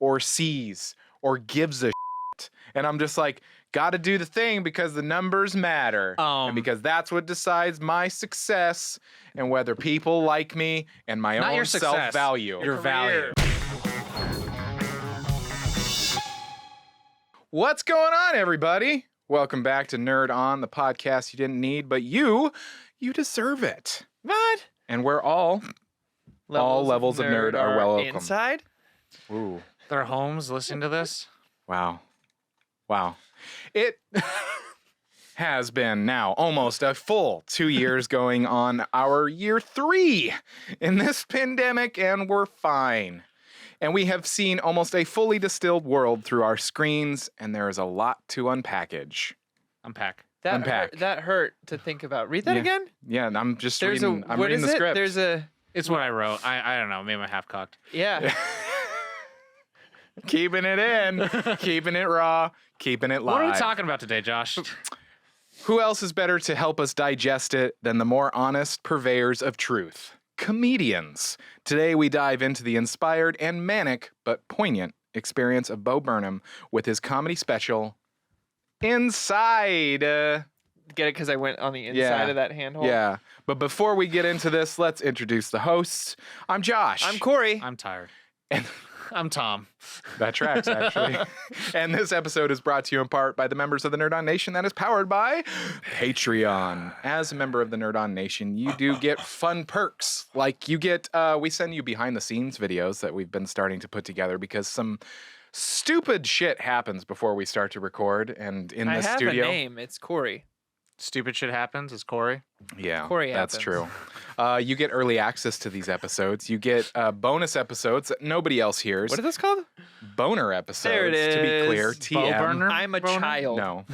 or sees or gives a shit. And I'm just like, gotta do the thing because the numbers matter. And because that's what decides my success and whether people like me and my own self-value. Your value. What's going on, everybody? Welcome back to Nerd On, the podcast you didn't need, but you deserve it. What? And we're all levels of nerd are welcome. Inside? Ooh. Their homes listening to this? Wow. It has been now almost a full 2 years going on our year 3 in this pandemic, and we're fine. And we have seen almost a fully distilled world through our screens, and there is a lot to unpackage. Unpack. That hurt to think about. Read that again? Yeah, and I'm just reading the script. It's what I wrote. I don't know. Maybe I'm half cocked. Yeah. Keeping it in, keeping it raw, keeping it live. What are we talking about today, Josh? Who else is better to help us digest it than the more honest purveyors of truth? Comedians. Today we dive into the inspired and manic but poignant experience of Bo Burnham with his comedy special, Inside. Get it because I went on the inside of that handhold? Yeah. But before we get into this, let's introduce the hosts. I'm Josh. I'm Corey. I'm tired. And I'm Tom. That tracks, actually. And this episode is brought to you in part by the members of the Nerd On Nation that is powered by Patreon. As a member of the Nerd On Nation, you do get fun perks. Like you get, we send you behind the scenes videos that we've been starting to put together because some stupid shit happens before we start to record. And in the studio. I have a name. It's Corey. Stupid shit happens. It's Corey. Yeah, Corey that's happens. true. You get early access to these episodes. You get bonus episodes that nobody else hears. What are those called? Boner episodes. There it is. To be clear, Bo TM. Burnham? I'm a child. No.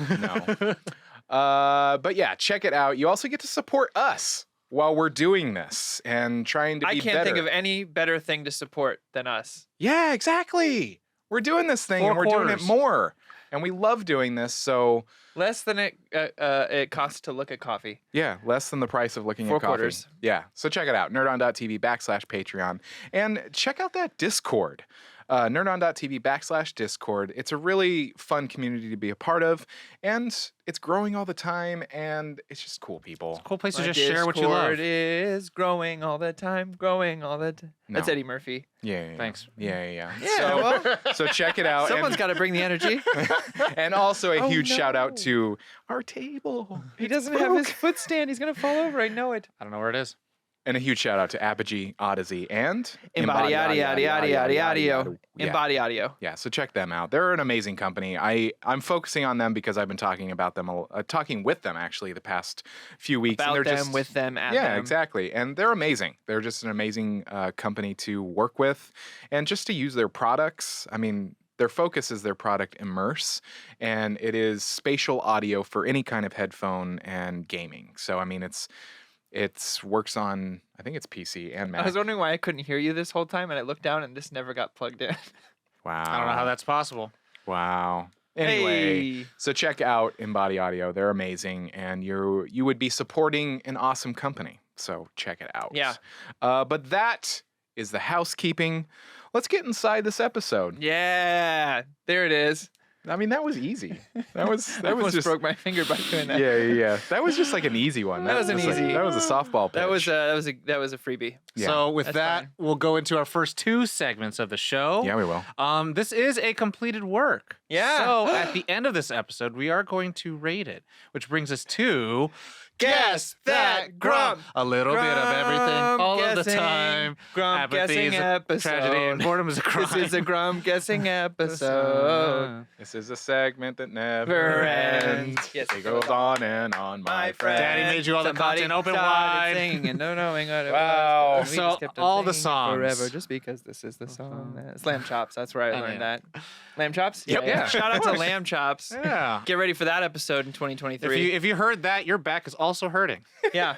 But yeah, check it out. You also get to support us while we're doing this and trying to be better. I can't think of any better thing to support than us. Yeah, exactly. We're doing this thing and we're doing it more. And we love doing this, so... Less than it costs to look at coffee. Yeah, less than the price of looking 4 at coffee. quarters. Yeah, so check it out, nerdon.tv/Patreon. And check out that Discord, nerdon.tv/Discord. It's a really fun community to be a part of, and it's growing all the time, and it's just cool people. It's a cool place to My just share what you love. Discord is growing all the time, growing all the time. No. That's Eddie Murphy. Yeah. Thanks. Yeah. Yeah, well, So check it out. someone's got to bring the energy. And also a huge no. shout out to our table. He doesn't have his foot stand. He's going to fall over. I know it. I don't know where it is. And a huge shout out to Apogee, Odyssey, and Embody Audio. Yeah. Embody Audio. Yeah, so check them out. They're an amazing company. I'm focusing on them because I've been talking about them, talking with them actually the past few weeks. About and they're them, with them, at yeah, them. exactly. And they're amazing. They're just an amazing company to work with and just to use their products. I mean, their focus is their product Immerse, and it is spatial audio for any kind of headphone and gaming. So, I mean, it works on, I think it's PC and Mac. I was wondering why I couldn't hear you this whole time, and I looked down, and this never got plugged in. Wow. I don't know how that's possible. Wow. Anyway, Hey. so check out Embody Audio. They're amazing, and you would be supporting an awesome company. So check it out. Yeah. But that is the housekeeping. Let's get inside this episode. Yeah, there it is. I mean, that was easy. That was I almost just broke my finger by doing that. Yeah. That was just like an easy one. That was an easy. That was a softball pitch. That was a freebie. Yeah. So with That's that, fine. we'll go into our first 2 segments of the show. Yeah, we will. This is a completed work. Yeah. So at the end of this episode, we are going to rate it, which brings us to Guess That Grump. A little bit of everything, all of the Guessing. time. Grump Apathy guessing is a episode. tragedy, and boredom is a crime. This is a Grump guessing episode. This is a segment that never Never ends. ends. Yes, It goes on and on, my friend. Daddy made you all the Somebody content open started wide. Singing and no knowing what it Wow. was. We So just kept on all the singing songs. forever, just because this is the song. Lamb chops. That's where I learned yeah. that. Lamb chops. Yep. Yeah. Shout out to Lamb chops. Yeah. Get ready for that episode in 2023. If you heard that, your back is also hurting. Yeah.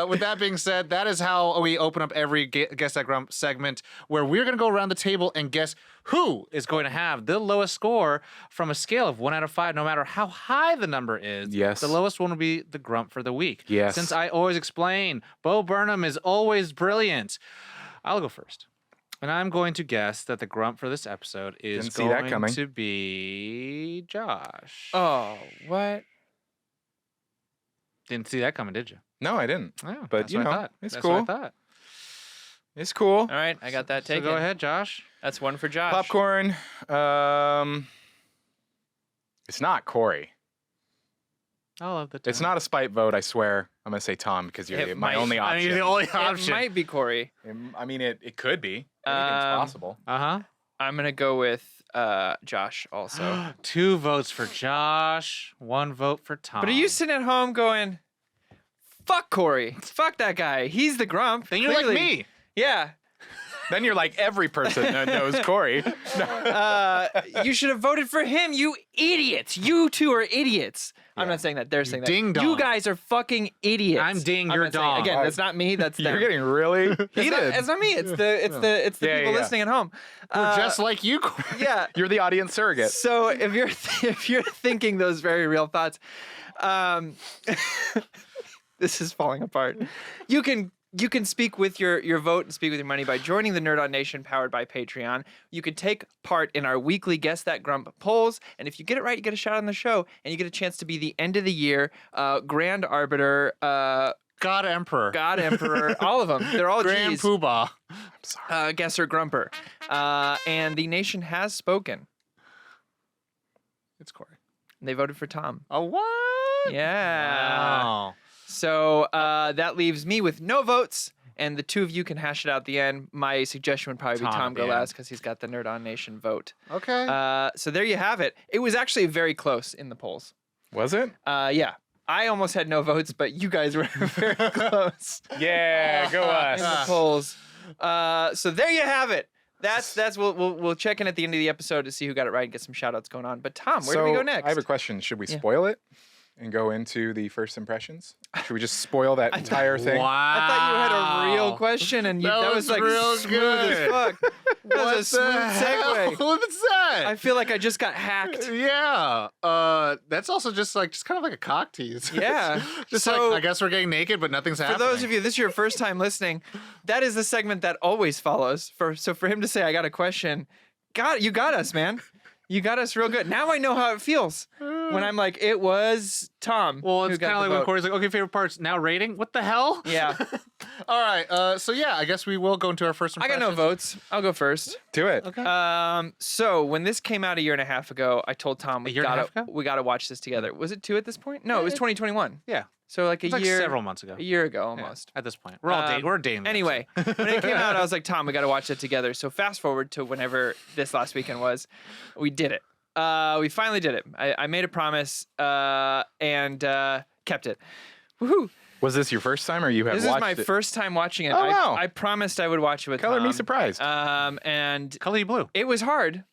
With that being said, that is how we open up every Guess That Grump segment, where we're going to go around the table and guess who is going to have the lowest score from a scale of 1 out of 5, no matter how high the number is. Yes. The lowest one will be the Grump for the week. Yes. Since I always explain, Bo Burnham is always brilliant. I'll go first. And I'm going to guess that the grump for this episode is Didn't see that going coming. to be Josh. Oh, what? Didn't see that coming, did you? No, I didn't. Oh, But, that's you what I know, thought. it's That's cool. What I thought. It's cool. All right, I got that So taken. go ahead, Josh. That's one for Josh. Popcorn. It's not Corey. I love the. It's not a spite vote, I swear. I'm going to say Tom because you're It my might- only I option. mean, the only It option. might be Corey. I mean, it could be. Anything's possible. Uh I'm gonna go with Josh also. huh. 2 votes for Josh. 1 vote for Tom. But are you sitting at home going, "Fuck Corey, fuck that guy. He's the grump." Then you're like Clearly." me. Yeah. Then you're like every person that knows Corey. You should have voted for him, you idiots. You two are idiots. I'm not saying that. They're saying that. ding dong. You guys are fucking idiots. I'm ding, not you're saying- dong. Again, that's not me. That's them. You're getting really It's heated. not, it's not me. It's the Yeah, people yeah. listening at home. We're just like you, Corey. Yeah. You're the audience surrogate. So if you're thinking those very real thoughts, this is falling apart. You can speak with your vote and speak with your money by joining the Nerd On Nation powered by Patreon. You can take part in our weekly Guess That Grump polls, and if you get it right, you get a shout on the show, and you get a chance to be the end of the year Grand Arbiter, God Emperor. God Emperor, all of them. They're all Grand G's. Poobah. Guesser Grumper, and the nation has spoken. It's Corey. They voted for Tom. Oh, what? Yeah. Wow. So that leaves me with no votes, and the two of you can hash it out at the end. My suggestion would probably be Tom Tom at the go end. last because he's got the Nerd On Nation vote. Okay. So there you have it. It was actually very close in the polls. Was it? Yeah. I almost had no votes, but you guys were very close Yeah, go in us. the polls. So there you have it. That's we'll check in at the end of the episode to see who got it right and get some shout outs going on. But Tom, where do we go next? I have a question. Should we spoil it and go into the first impressions? Should we just spoil that entire thing? Wow. I thought you had a real question, and that was like real smooth good. as fuck. That was a smooth segue. What's that? I feel like I just got hacked. Yeah. That's also just kind of like a cock tease. Yeah. Just So- like, I guess we're getting naked, but nothing's For happening. those of you, this is your first time listening. That is the segment that always follows. So for him to say, "I got a question," you got us, man. You got us real good. Now I know how it feels when I'm like, it was Tom. Well, who it's got kind of the like when vote. Corey's like, okay, favorite parts, now rating? What the hell? Yeah. All right. So, yeah, I guess we will go into our first I impressions. got no votes. I'll go first. Do it. Okay. So when this came out a year and a half ago, I told Tom A year and a half ago? we gotta watch this together. Was it 2 at this point? No, it was 2021. Yeah. So like a It's like year, several months ago. a year ago Yeah, almost. at this point. We're all dating. We're dating. this Anyway, when it came out, I was like, Tom, we got to watch it together. So fast forward to whenever this last weekend was, we did it. We finally did it. I made a promise and kept it. Woohoo! Was this your first time, or you have This is watched my it? first time watching it. Oh, wow. I promised I would watch it with Color Tom. me surprised. And Color you blue. it was hard.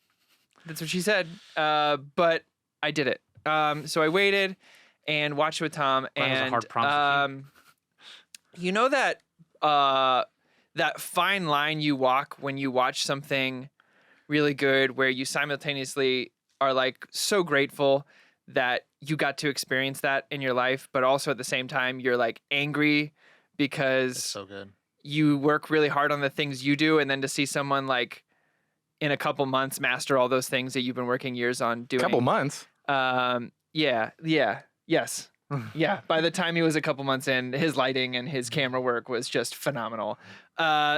That's what she said. But I did it. So I waited and watched it with Tom. That was a And hard promise you know that that fine line you walk when you watch something really good, where you simultaneously are like so grateful that you got to experience that in your life, but also at the same time you're like angry because It's so good. you work really hard on the things you do, and then to see someone like in a couple months master all those things that you've been working years on doing. Couple months. Yes. Yeah. By the time he was a couple months in, his lighting and his camera work was just phenomenal.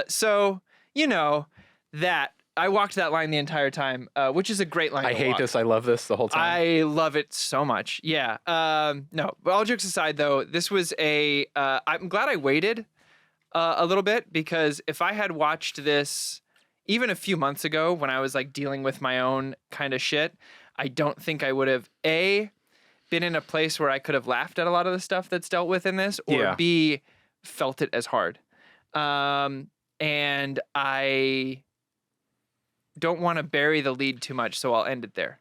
So you know that I walked that line the entire time, which is a great line. I to hate walk. this. I love this the whole time. I love it so much. Yeah. No, but all jokes aside, though, this was I'm glad I waited a little bit, because if I had watched this even a few months ago when I was like dealing with my own kind of shit, I don't think I would have been in a place where I could have laughed at a lot of the stuff that's dealt with in this, or Yeah. B, felt it as hard. And I don't want to bury the lead too much, so I'll end it there.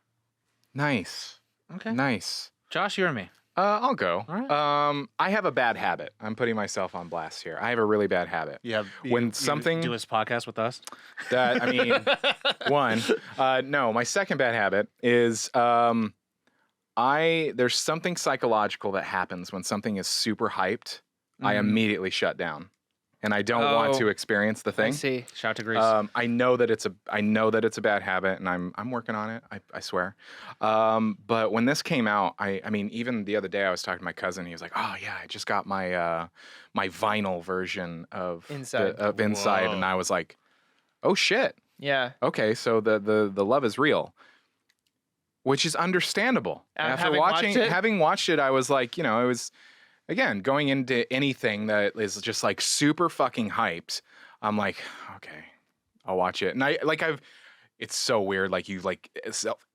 Nice. Okay. Nice. Josh, you or me? I'll go. All right. I have a bad habit. I'm putting myself on blast here. I have a really bad habit. Yeah. When something- do this podcast with us. That, I mean, one. No, my second bad habit is there's something psychological that happens when something is super hyped. I immediately shut down. and I don't want Oh, to experience the I thing. see. Shout to Greece. I know that it's a bad habit, and I'm working on it. I swear. But when this came out, I mean, even the other day, I was talking to my cousin. He was like, "Oh yeah, I just got my my vinyl version of Inside. Inside," and Whoa. I was like, "Oh shit, Yeah. okay, so the love is real." Which is understandable. After having watched it, I was like, it was, again, going into anything that is just like super fucking hyped. I'm like, okay, I'll watch it. And it's so weird. Like you like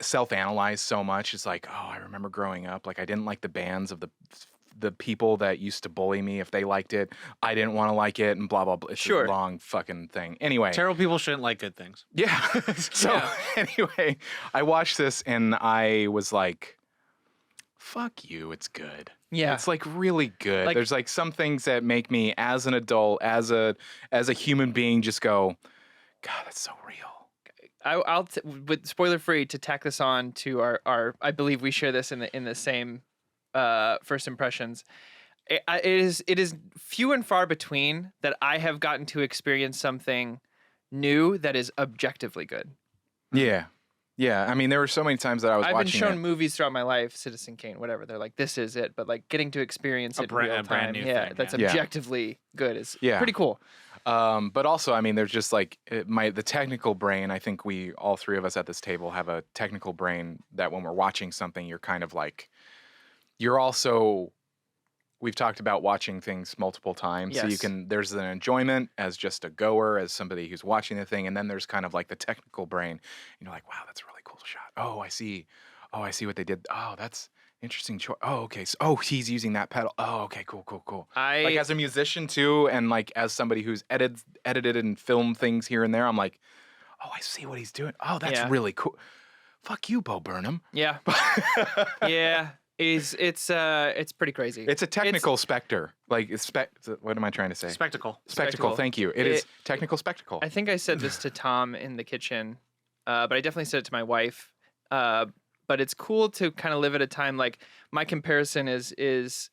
self-analyze so much. It's like, oh, I remember growing up. Like I didn't like the bands of the people that used to bully me if they liked it. I didn't want to like it, and blah blah blah. It's Sure. a long fucking thing. Anyway, Terrible people shouldn't like good things. yeah. So anyway, I watched this and I was like, fuck you, it's good. Yeah. It's like really good. Like- There's like some things that make me as an adult, as a human being, just go, God, that's so real. I'll with spoiler free to tack this on to our I believe we share this in the same first impressions. It is few and far between that I have gotten to experience something new that is objectively good. Yeah. Yeah. I mean, there were so many times that I was I've been watching shown it. movies throughout my life, Citizen Kane, whatever. They're like, this is it, but like getting to experience it in real a brand time, new yeah, thing, that's yeah. objectively good is Yeah. pretty cool. But also, I mean, there's just like the technical brain. I think we all three of us at this table have a technical brain that when we're watching something, you're kind of like, you're also, we've talked about watching things multiple times. So Yes. there's an enjoyment as just a goer, as somebody who's watching the thing. And then there's kind of like the technical brain. And you're like, wow, that's a really cool shot. Oh, I see what they did. Oh, that's interesting choice. Oh, okay. So, he's using that pedal. Oh, okay, cool. Like as a musician too, and like as somebody who's edited and filmed things here and there, I'm like, oh, I see what he's doing. Oh, that's Yeah. really cool. Fuck you, Bo Burnham. Yeah. Yeah. It's pretty crazy. It's a technical specter. Like what am I trying to say? Spectacle. Spectacle. Thank you. It is technical spectacle. I think I said this to Tom in the kitchen, but I definitely said it to my wife. But it's cool to kind of live at a time like my comparison is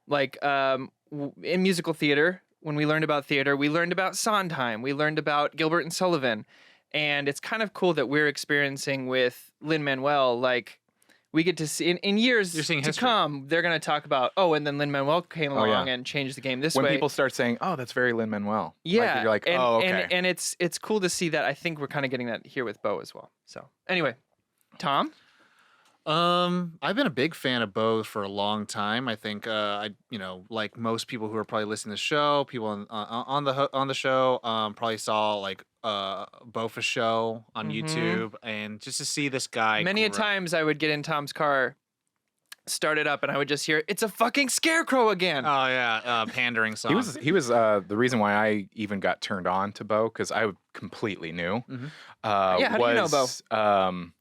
like in musical theater. When we learned about theater, we learned about Sondheim. We learned about Gilbert and Sullivan, and it's kind of cool that we're experiencing with Lin-Manuel like. We get to see in years You're seeing to history. come, they're going to talk about, and then Lin-Manuel came along and changed the game this when way. people start saying, "Oh, that's very Lin-Manuel," Yeah, you're like, and, "Oh, okay." and it's cool to see that. I think we're kind of getting that here with Bo as well. So anyway, Tom, I've been a big fan of Bo for a long time. I think like most people who are probably listening to the show, people on the show, probably saw like Bofa show on YouTube, and just to see this guy. many a times I would get in Tom's car, start it up, and I would just hear, "It's a fucking scarecrow again." Oh yeah, pandering song. He was the reason why I even got turned on to Bo, because I completely knew. Mhm. Yeah, how do you know Bo?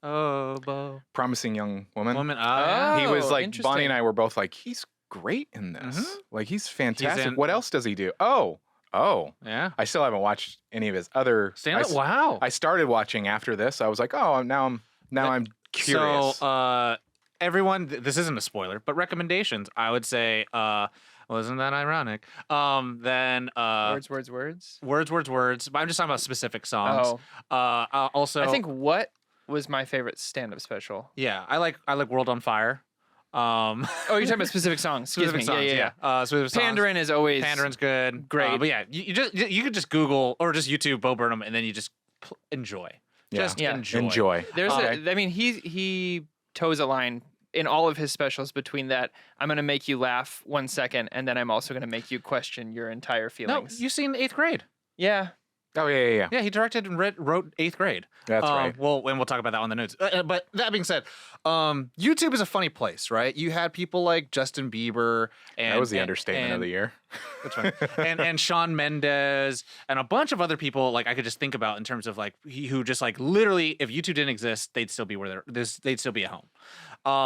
Oh, Bo. Promising Young Woman. Woman. He was Oh, like, interesting. Bonnie and I were both like, he's great in this. Like, he's fantastic. in- What else does he do? Oh, Yeah. I still haven't watched any of his other. Stand up. Wow. I started watching after this. I was like, oh, now I'm curious. So, everyone, this isn't a spoiler, but recommendations. I would say, wasn't that ironic? Then Words. words. But I'm just talking about specific songs. Also, I think what was my favorite stand-up special. yeah, I like World on Fire. Oh, you're talking about specific songs. Excuse Specific me. songs, Yeah. specific songs. Pandarin is always Pandarin's good. great. But yeah, you could just Google or just YouTube Bo Burnham, and then you just enjoy. Yeah. Just Yeah. enjoy. There's Okay. I mean, he toes a line in all of his specials between that I'm going to make you laugh 1 second, and then I'm also going to make you question your entire No, feelings. you've seen 8th Grade. Yeah. Oh yeah. Yeah, he directed and wrote 8th Grade. That's right. Well, and we'll talk about that on the notes. But that being said, YouTube is a funny place, right? You had people like Justin Bieber, and That was the understatement of the year. Which one? and Shawn Mendes, and a bunch of other people like I could just think about in terms of like who just like literally, if YouTube didn't exist, they'd still be they'd still be at home.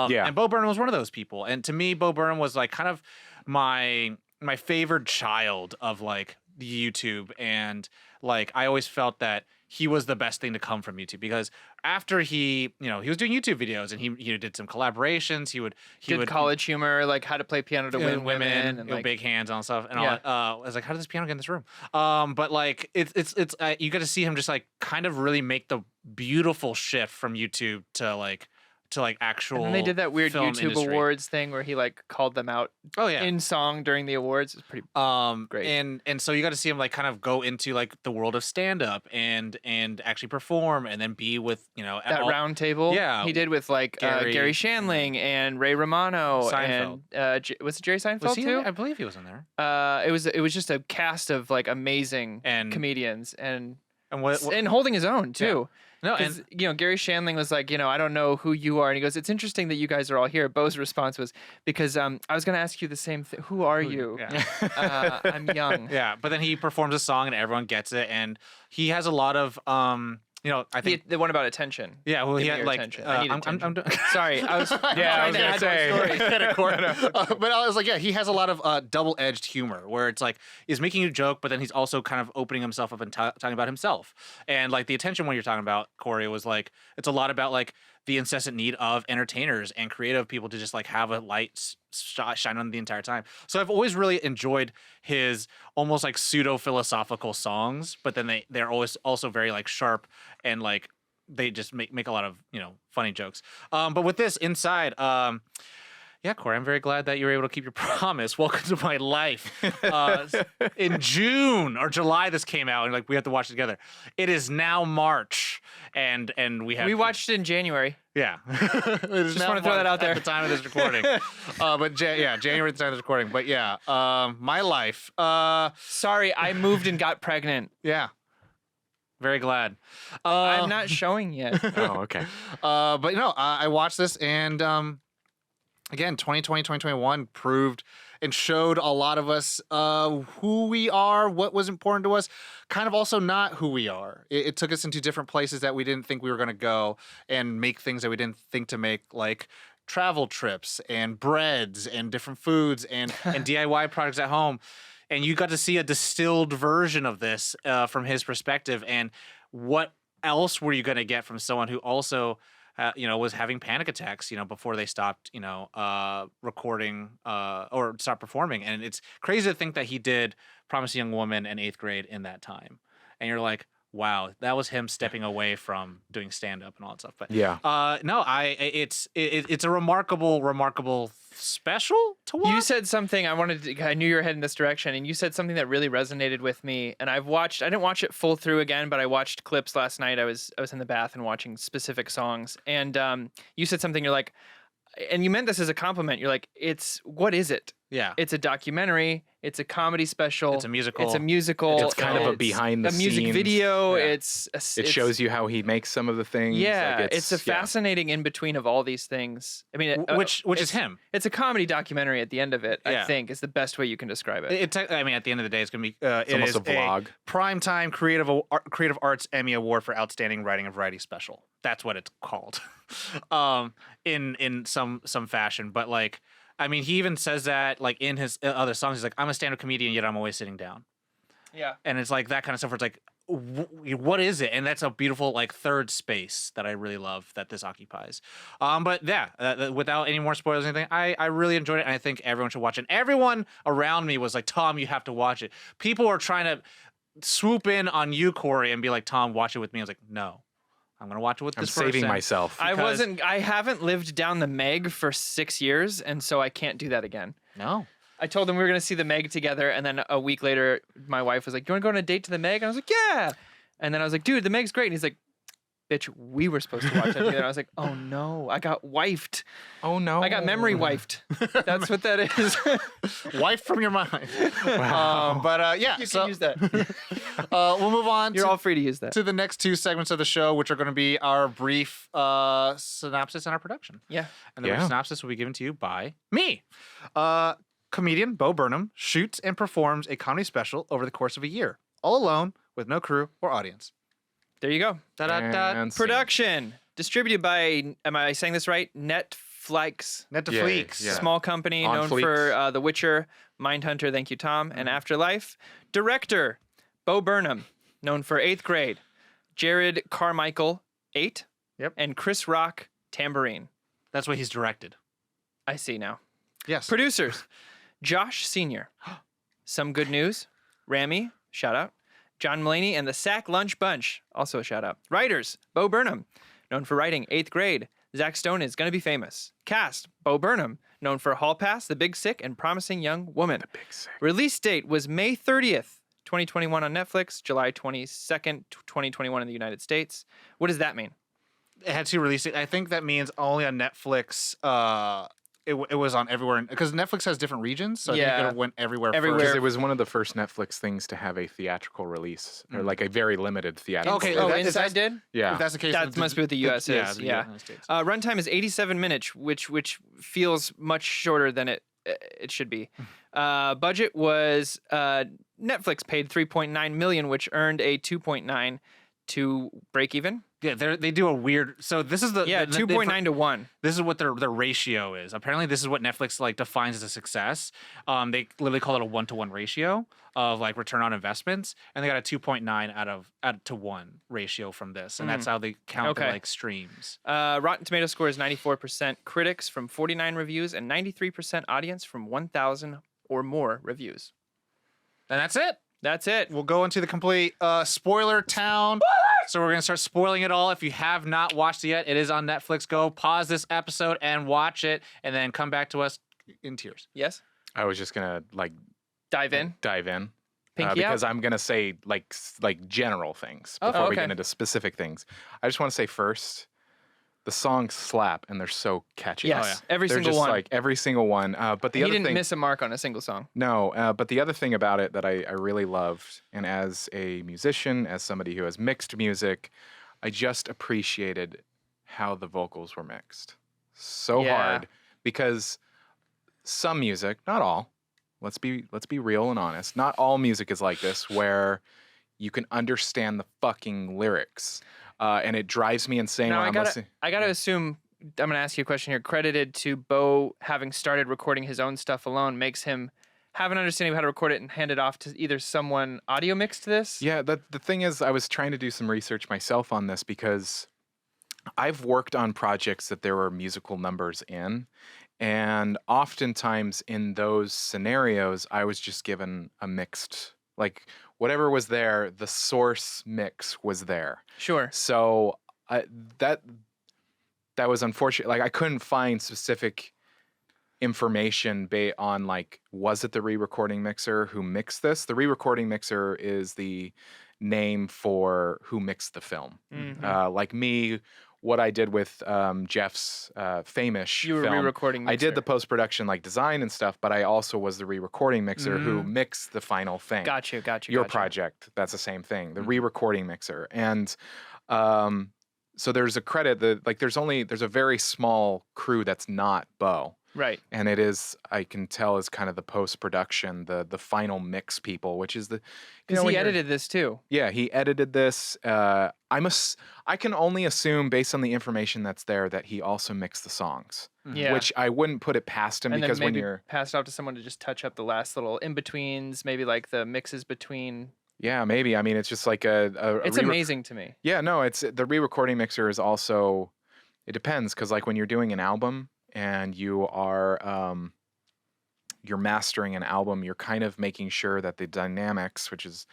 Yeah. And Bo Burnham was one of those people. And to me, Bo Burnham was like kind of my favored child of like YouTube, and like I always felt that he was the best thing to come from YouTube, because after he was doing YouTube videos and he did some collaborations. He would college humor, like how to play piano to win women, and like big hands and all stuff. And all Yeah. that. I was like, how did this piano get in this room? But like it's you got to see him just like kind of really make the beautiful shift from YouTube to actual. And then they did that weird film YouTube industry. awards thing where he like called them out Oh yeah. in song during the awards. It's pretty great. And so you got to see him like kind of go into like the world of stand up and actually perform, and then be with that round table Yeah. he did with like Gary- Gary Shandling and Ray Romano Seinfeld. and was it Jerry Seinfeld Was he? too? I believe he was in there. It was just a cast of like amazing And- comedians and And holding his own too. No, Because and Gary Shandling was like, I don't know who you are, and he goes, "It's interesting that you guys are all here." Bo's response was, "Because I was going to ask you the same thing. Who are you? Yeah. I'm young." Yeah, but then he performs a song and everyone gets it, and he has a lot of I think The one about attention. yeah, well he Give me had your like attention. I need I'm attention. doing Sorry, I was Yeah, I was trying to gonna add to the story. but I was like, yeah, he has a lot of double-edged humor where it's like he's making a joke, but then he's also kind of opening himself up and talking about himself. And like the attention one you're talking about, Corey, was like it's a lot about like the incessant need of entertainers and creative people to just like have a light shine on the entire time. So I've always really enjoyed his almost like pseudo-philosophical songs, but then they're always also very like sharp and like they just make a lot of funny jokes. But with this Inside, yeah, Corey, I'm very glad that you were able to keep your promise. Welcome to my life. In June or July, this came out, and like we have to watch it together. It is now March, and we watched it in January. Yeah, Just want to throw that out there at the time of this recording. January at the time of this recording. But yeah, my life. Sorry, I moved and got pregnant. Yeah. Very glad. I'm not showing yet. Oh, okay. But I watched this, and again, 2020, 2021 proved and showed a lot of us who we are, what was important to us, kind of also not who we are. It took us into different places that we didn't think we were going to go, and make things that we didn't think to make, like travel trips and breads and different foods and DIY products at home. And you got to see a distilled version of this from his perspective. And what else were you going to get from someone who also, was having panic attacks, before they stopped, recording or stopped performing. And it's crazy to think that he did Promise a Young Woman in 8th grade in that time. And you're like, wow, that was him stepping away from doing stand-up and all that stuff. But Yeah. it's a remarkable special to watch. You said something I knew you were heading this direction, and you said something that really resonated with me. And I didn't watch it full through again, but I watched clips last night. I was in the bath and watching specific songs. And you said something, you're like, and you meant this as a compliment. You're like, what is it? Yeah. It's a documentary. It's a comedy special. It's a musical. It's kind of a behind the a music scenes. video. Yeah. It shows you how he makes some of the things. Yeah, Like it's a fascinating in between of all these things. I mean, which is him. It's a comedy documentary at the end of it. I Yeah. think is the best way you can describe it. At the end of the day, it's gonna be. It's almost a vlog. Primetime Creative Arts Emmy Award for Outstanding Writing and Variety Special. That's what it's called, in some fashion. But like, I mean, he even says that like in his other songs. He's like, I'm a stand-up comedian, yet I'm always sitting down. Yeah. And it's like that kind of stuff where it's like, what is it? And that's a beautiful like third space that I really love that this occupies. But yeah, without any more spoilers or anything, I really enjoyed it, and I think everyone should watch it. And everyone around me was like, Tom, you have to watch it. People were trying to swoop in on you, Corey, and be like, Tom, watch it with me. I was like, no. I'm gonna watch it with this person. I'm saving myself. I haven't lived down the Meg for 6 years, and so I can't do that again. No. I told him we were going to see the Meg together, and then a week later, my wife was like, "You want to go on a date to the Meg?" And I was like, "Yeah." And then I was like, "Dude, the Meg's great." And he's like, "Bitch, we were supposed to watch that together." And I was like, "Oh no, I got wifed. Oh no. I got memory wifed." That's what that is. Wife from your mind. Wow. But yeah, You can use that. we'll move on. You're all free to use that. to the next two segments of the show, which are going to be our brief synopsis and our production. Yeah. And the brief synopsis will be given to you by me. Comedian Bo Burnham shoots and performs a comedy special over the course of a year, all alone with no crew or audience. There you go. Da-da-da. And Production distributed by, am I saying this right? Netflix. Netflix. Yeah. Small company On known Fleeks. for The Witcher, Mindhunter, thank you, Tom, and Afterlife. Director, Bo Burnham, known for 8th grade, Jared Carmichael, 8. Yep. And Chris Rock, tambourine. That's what he's directed. I see now. Yes. Producers, Josh Sr., Some Good News, Rami, shout out, John Mulaney, and the Sack Lunch Bunch, also a shout out. Writers, Bo Burnham, known for writing 8th Grade, Zach Stone is Gonna Be Famous. Cast, Bo Burnham, known for Hall Pass, The Big Sick, and Promising Young Woman. The Big Sick. Release date was May 30th, 2021 on Netflix, July 22nd, 2021 in the United States. What does that mean? It had to release it. I think that means only on Netflix. It was on everywhere because Netflix has different regions, so I think it went everywhere. Everywhere. Because First. it was one of the first Netflix things to have a theatrical release, or like a very limited theatrical. Okay, release. Oh, that- is Inside that- did? Yeah. If that's the case, That must be what the US is. the Yeah. United States. Runtime is 87 minutes, which feels much shorter than it should be. Budget was Netflix paid $3.9 million, which earned a 2.9 to break even. Yeah, they do a weird. So this is the 2.9 to 1. This is what their ratio is. Apparently, this is what Netflix like defines as a success. They literally call it a 1-to-1 ratio of like return on investments, and they got a 2.9 out to 1 ratio from this, and that's how they count the like streams. Rotten Tomato score is 94% critics from 49 reviews and 93% audience from 1,000 or more reviews. And that's it. That's it. We'll go into the complete spoiler town. So we're going to start spoiling it all. If you have not watched it yet, it is on Netflix. Go pause this episode and watch it, and then come back to us in tears. Yes? I was just gonna Dive in. Pinky because out? I'm gonna say like general things Oh, before we okay. get into specific things. I just want to say first, the songs slap and they're so catchy. Yes. Every They're single just one. like every single one. But the He other didn't thing, miss a mark on a single song. no. But the other thing about it that I really loved, and as a musician, as somebody who has mixed music, I just appreciated how the vocals were mixed so Yeah. hard, because some music, not all, let's be real and honest, not all music is like this, where you can understand the fucking lyrics, and it drives me insane Now, when I'm listening. I gotta assume, I'm gonna ask you a question here. Credited to Bo having started recording his own stuff alone makes him have an understanding of how to record it and hand it off to either someone audio mixed this. Yeah, the thing is, I was trying to do some research myself on this because I've worked on projects that there were musical numbers in, and oftentimes in those scenarios, I was just given a mixed, like whatever was there, the source mix was there. Sure. So that was unfortunate. Like I couldn't find specific information on like, was it the re-recording mixer who mixed this? The re-recording mixer is the name for who mixed the film. Mhm. Like me, what I did with Jeff's famous You were film, re-recording I did the mixer. post-production like design and stuff, but I also was the re-recording mixer who mixed the final thing. Got you. Your gotcha. project, that's the same thing, the re-recording mixer. And so there's a credit that like there's a very small crew that's not Bo. Right. And it is, I can tell, is kind of the post-production, the final mix people, which is the, Because when he you're- edited this too. Yeah, he edited this. I can only assume based on the information that's there that he also mixed the songs, Yeah. which I wouldn't put it past him, and then because when maybe you're, pass it off to someone to just touch up the last little in-betweens, maybe like the mixes between. yeah, maybe. I mean, it's just like It's amazing to me. Yeah, no, it's the re-recording mixer is also, it depends, because like when you're doing an album and you are you're mastering an album, you're kind of making sure that the dynamics, which is,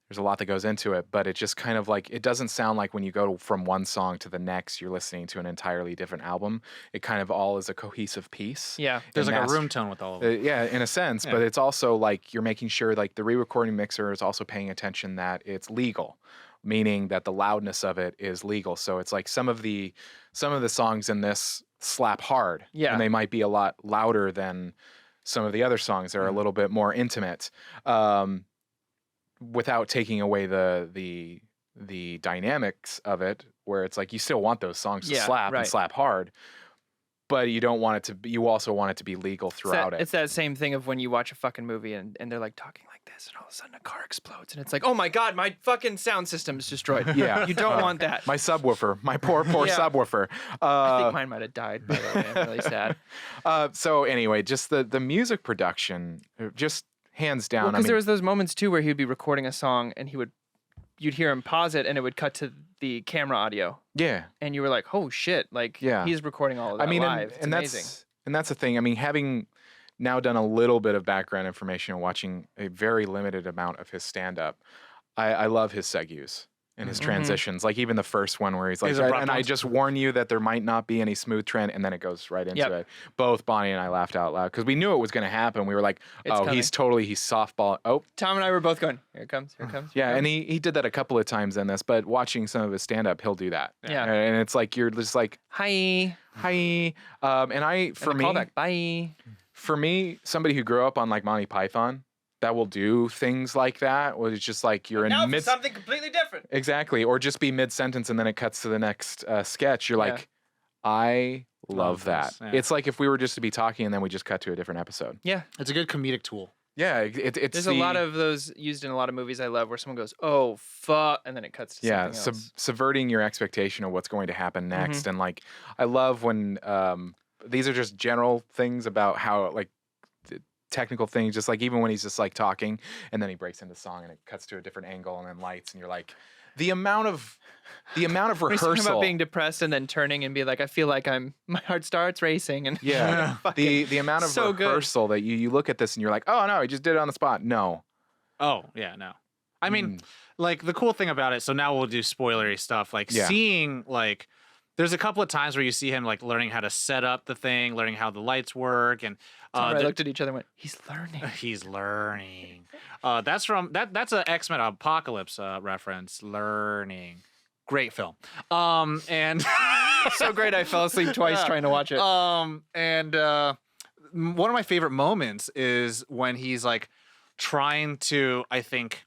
there's a lot that goes into it, but it just kind of like, it doesn't sound like when you go from one song to the next, you're listening to an entirely different album. It kind of all is a cohesive piece. Yeah. There's And like a master- room tone with all of them. Yeah, in a sense, Yeah. but it's also like you're making sure like the re-recording mixer is also paying attention that it's legal, meaning that the loudness of it is legal. So it's like some of the songs in this slap hard, Yeah. and they might be a lot louder than some of the other songs that are a little bit more intimate, without taking away the dynamics of it, where it's like you still want those songs to Yeah, slap right. and slap hard, but you don't want it to be, you also want it to be legal throughout It's that same thing of when you watch a fucking movie and they're like talking like this, and all of a sudden a car explodes, and it's like, oh my god, my fucking sound system is destroyed. Yeah. You don't want that. My subwoofer, my poor Yeah. subwoofer. I think mine might have died, by the way. I'm really sad. So anyway, just the music production, just hands down. Well, I because mean, there was those moments too where he would be recording a song and he would you'd hear him pause it and it would cut to the camera audio. Yeah. And you were like, oh shit, like he's recording all of that live. It's amazing. That's the thing. I mean, having now done a little bit of background information and watching a very limited amount of his stand-up, I love his segues and his transitions. Like even the first one where he's like, and I just warn you that there might not be any smooth trend, and then it goes right into it. Both Bonnie and I laughed out loud because we knew it was going to happen. We were like, he's softball. Oh, Tom and I were both going, here it comes. Yeah, and he did that a couple of times in this, but watching some of his stand-up, he'll do that. Yeah. And it's like, you're just like, hi. And Callback, bye. For me, somebody who grew up on like Monty Python, that will do things like that. Where it's just like you're in mid something completely different. Exactly, or just be mid sentence and then it cuts to the next sketch. You're like, I love that. Yeah. It's like if we were just to be talking and then we just cut to a different episode. Yeah, it's a good comedic tool. Yeah, it's there's a lot of those used in a lot of movies I love where someone goes, "Oh fuck," and then it cuts to something else. Subverting your expectation of what's going to happen next. And like, I love when these are just general things about how like technical things, just like even when he's just like talking and then he breaks into song and it cuts to a different angle and then lights and you're like, the amount of rehearsal. He's talking about being depressed and then turning and be like, I feel like my heart starts racing and the amount of rehearsal that you look at this and you're like, oh no, he just did it on the spot. No. Oh yeah, no. I mean, like the cool thing about it. So now we'll do spoilery stuff. Like seeing like. There's a couple of times where you see him like learning how to set up the thing, learning how the lights work, and I looked at each other and went, "He's learning. He's learning." That's from That's an X-Men Apocalypse reference. Learning, great film. And so great I fell asleep twice trying to watch it. And one of my favorite moments is when he's like trying to, I think,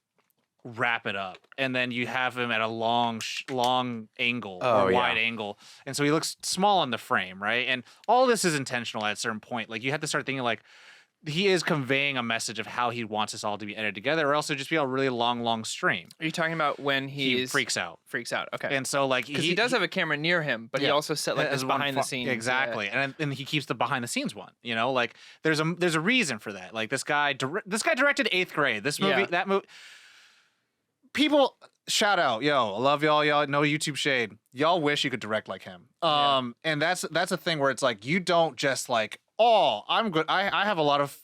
wrap it up, and then you have him at a long angle or wide angle, and so he looks small in the frame, right? And all this is intentional at a certain point. Like you have to start thinking like he is conveying a message of how he wants us all to be edited together, or else it'd just be a really long stream. Are you talking about when he freaks out? Okay. And so like because he does have a camera near him, but he also set like this behind the scenes. Exactly, and he keeps the behind the scenes one. You know, like there's a reason for that. Like this guy directed 8th Grade. This movie, that movie. People, shout out, yo, I love y'all. Y'all no YouTube shade. Y'all wish you could direct like him. And that's a thing where it's like you don't just like, oh, I'm good. I have a lot of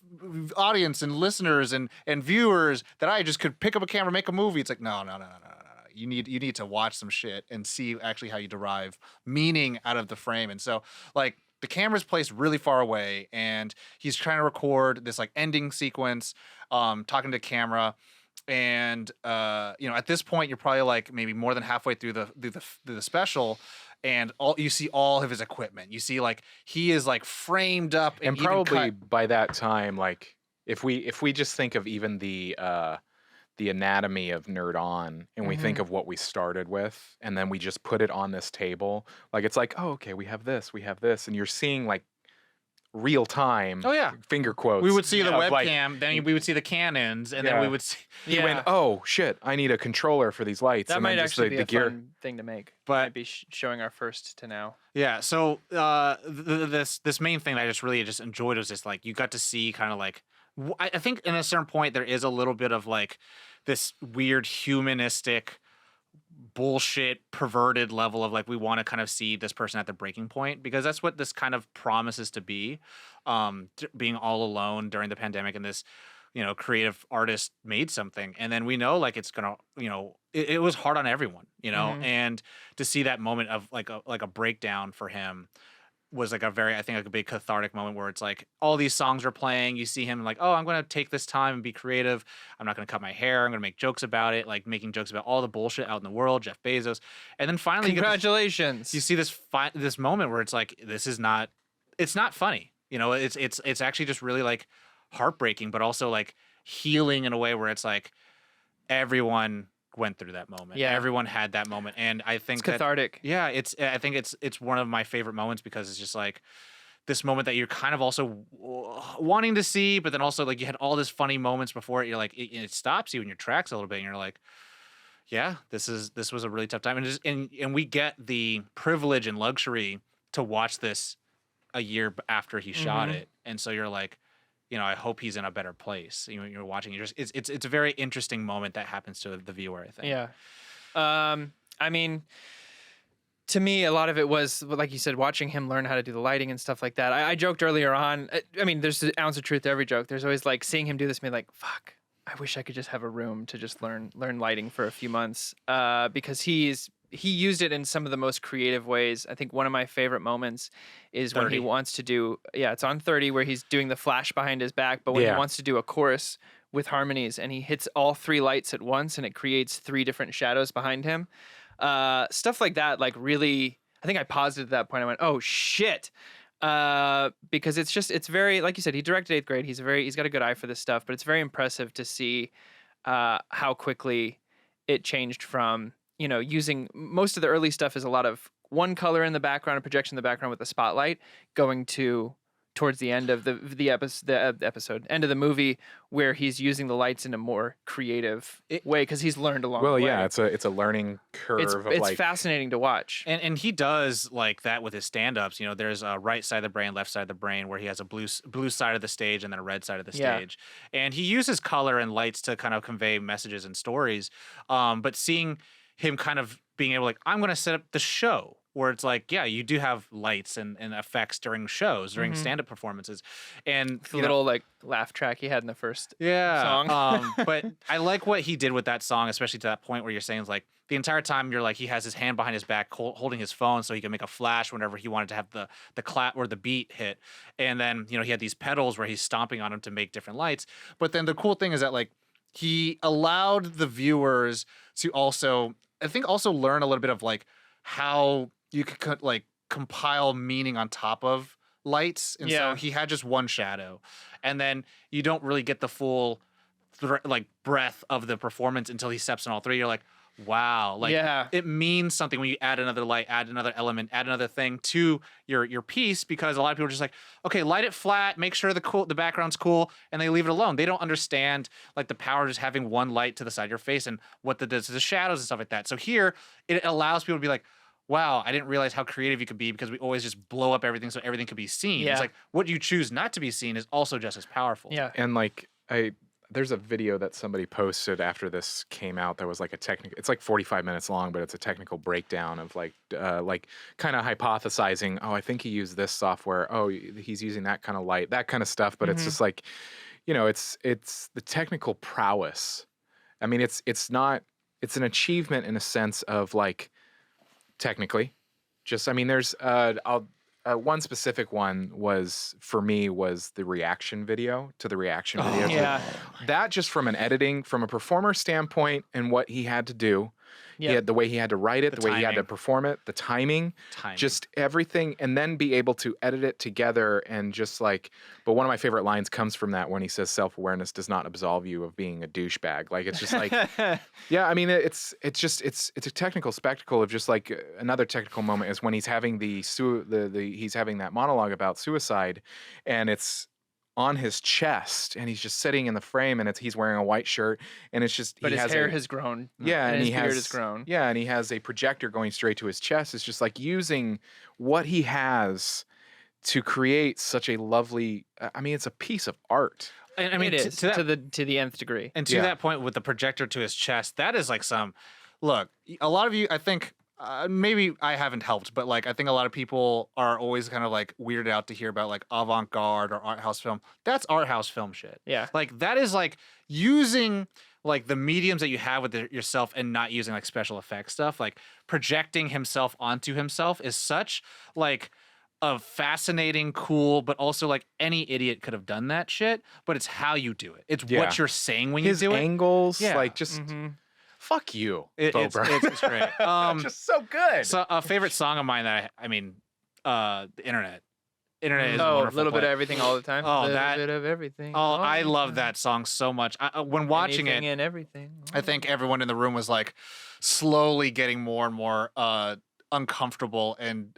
audience and listeners and viewers that I just could pick up a camera, make a movie. It's like no. You need to watch some shit and see actually how you derive meaning out of the frame. And so like the camera's placed really far away, and he's trying to record this like ending sequence, talking to camera. And at this point, you're probably like maybe more than halfway through the special, and you see all of his equipment. You see like he is like framed up, and probably by that time, like if we just think of even the anatomy of Nerd On, and we think of what we started with, and then we just put it on this table, like it's like, oh, okay, we have this, and you're seeing like real time. Oh yeah, finger quotes. We would see the webcam, then we would see the cannons, and then we would see. You went, oh shit! I need a controller for these lights. That might actually be a fun thing to make. But might be showing our first to now. Yeah. So this main thing that I just really enjoyed was just like you got to see kind of like I think in a certain point there is a little bit of like this weird humanistic bullshit perverted level of like we want to kind of see this person at the breaking point, because that's what this kind of promises to be, being all alone during the pandemic, and this creative artist made something, and then we know like it's gonna it was hard on everyone, and to see that moment of like a breakdown for him was like I think a big cathartic moment where it's like all these songs are playing. You see him like, oh, I'm going to take this time and be creative. I'm not going to cut my hair. I'm going to make jokes about it, like making jokes about all the bullshit out in the world, Jeff Bezos. And then finally, congratulations. You see this moment where it's like, it's not funny. It's actually just really like heartbreaking, but also like healing in a way where it's like everyone went through that moment. Yeah, everyone had that moment, and I think it's cathartic. Yeah, I think it's one of my favorite moments, because it's just like this moment that you're kind of also wanting to see, but then also like you had all this funny moments before it. You're like it stops you in your tracks a little bit, and you're like, yeah, this was a really tough time, and we get the privilege and luxury to watch this a year after he shot it, and so you're like, I hope he's in a better place. You're watching. It's a very interesting moment that happens to the viewer, I think. Yeah. I mean, to me, a lot of it was, like you said, watching him learn how to do the lighting and stuff like that. I joked earlier on. I mean, there's an ounce of truth to every joke. There's always like seeing him do this, me like, fuck. I wish I could just have a room to just learn lighting for a few months. Because he used it in some of the most creative ways. I think one of my favorite moments is 30. when he wants to do, it's on 30 where he's doing the flash behind his back, but when he wants to do a chorus with harmonies and he hits all 3 lights at once and it creates 3 different shadows behind him. Stuff like that, like really, I think I paused it at that point. I went, oh shit. Because it's very, like you said, he directed 8th grade. He's got a good eye for this stuff, but it's very impressive to see, how quickly it changed from, using most of the early stuff is a lot of one color in the background and projection in the background with the spotlight, going to towards the end of the episode, end of the movie, where he's using the lights in a more creative way because he's learned along the way. Well, yeah, it's a learning curve. It's fascinating to watch. And he does like that with his stand-ups. There's a right side of the brain, left side of the brain, where he has a blue side of the stage and then a red side of the stage. And he uses color and lights to kind of convey messages and stories. But seeing him kind of being able, like, I'm going to set up the show. Where it's like, yeah, you do have lights and effects during shows, during stand-up performances. And the little like laugh track he had in the first song. But I like what he did with that song, especially to that point where you're saying, like, the entire time you're like, he has his hand behind his back holding his phone so he can make a flash whenever he wanted to have the clap or the beat hit. And then, he had these pedals where he's stomping on them to make different lights. But then the cool thing is that, like, he allowed the viewers to also learn a little bit of, like, how you could like compile meaning on top of lights. And so he had just one shadow. And then you don't really get the full breadth of the performance until he steps on all 3. You're like, wow. Like it means something when you add another light, add another element, add another thing to your piece, because a lot of people are just like, okay, light it flat, make sure the background's cool, and they leave it alone. They don't understand like the power of just having one light to the side of your face and what that does to the shadows and stuff like that. So here it allows people to be like, wow, I didn't realize how creative you could be, because we always just blow up everything so everything could be seen. Yeah. It's like what you choose not to be seen is also just as powerful. Yeah. And like there's a video that somebody posted after this came out that was like it's like 45 minutes long, but it's a technical breakdown of like kind of hypothesizing, oh, I think he used this software. Oh, he's using that kind of light, that kind of stuff. But it's just like, it's the technical prowess. I mean, it's an achievement in a sense of like, technically, there's one specific one was for me was the reaction video to the reaction video. Yeah. That just from a performer standpoint and what he had to do. He had the way he had to write it, the way he had to perform it, the timing, just everything, and then be able to edit it together and just like. But one of my favorite lines comes from that when he says, "Self-awareness does not absolve you of being a douchebag." Like it's just like, yeah. I mean, it's a technical spectacle of just like another technical moment is when he's having he's having that monologue about suicide, and it's on his chest, and he's just sitting in the frame, and he's wearing a white shirt, and it's just his hair has grown. Yeah, and his beard has grown. Yeah, and he has a projector going straight to his chest. It's just like using what he has to create such a lovely. I mean, it's a piece of art. And I mean, it is to the nth degree. And to that point, with the projector to his chest, that is like some. Look, a lot of you, I think. Maybe I haven't helped, but like I think a lot of people are always kind of like weirded out to hear about like avant-garde or art house film. That's art house film shit. Yeah. Like that is like using like the mediums that you have with yourself and not using like special effects stuff. Like projecting himself onto himself is such like a fascinating, cool, but also like any idiot could have done that shit, but it's how you do it. It's what you're saying when you do it. His angles, like just... Fuck you, Bo Burnham. It's great. Just so good. So a favorite song of mine that the internet. Internet is a a wonderful little bit play. of everything all the time. Oh, a bit of everything. Oh, I love that song so much. When watching Anything it, and everything. I think everyone in the room was like slowly getting more and more uncomfortable and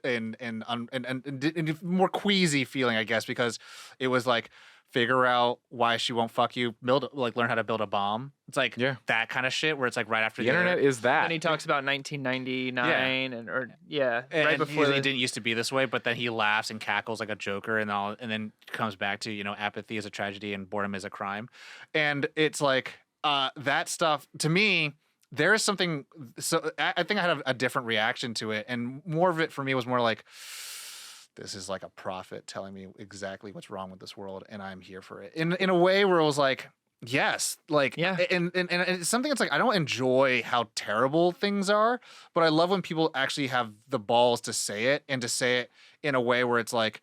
more queasy feeling, I guess, because it was like figure out why she won't fuck you, learn how to build a bomb. It's like that kind of shit where it's like right after the internet is that. And he talks about 1999 and right before it didn't used to be this way, but then he laughs and cackles like a joker and then comes back to, apathy is a tragedy and boredom is a crime. And it's like that stuff to me, there is something. So I think I had a different reaction to it, and more of it for me was more like, this is like a prophet telling me exactly what's wrong with this world, and I'm here for it. In a way where it was like, yes, like, and it's something that's like, I don't enjoy how terrible things are, but I love when people actually have the balls to say it, and to say it in a way where it's like,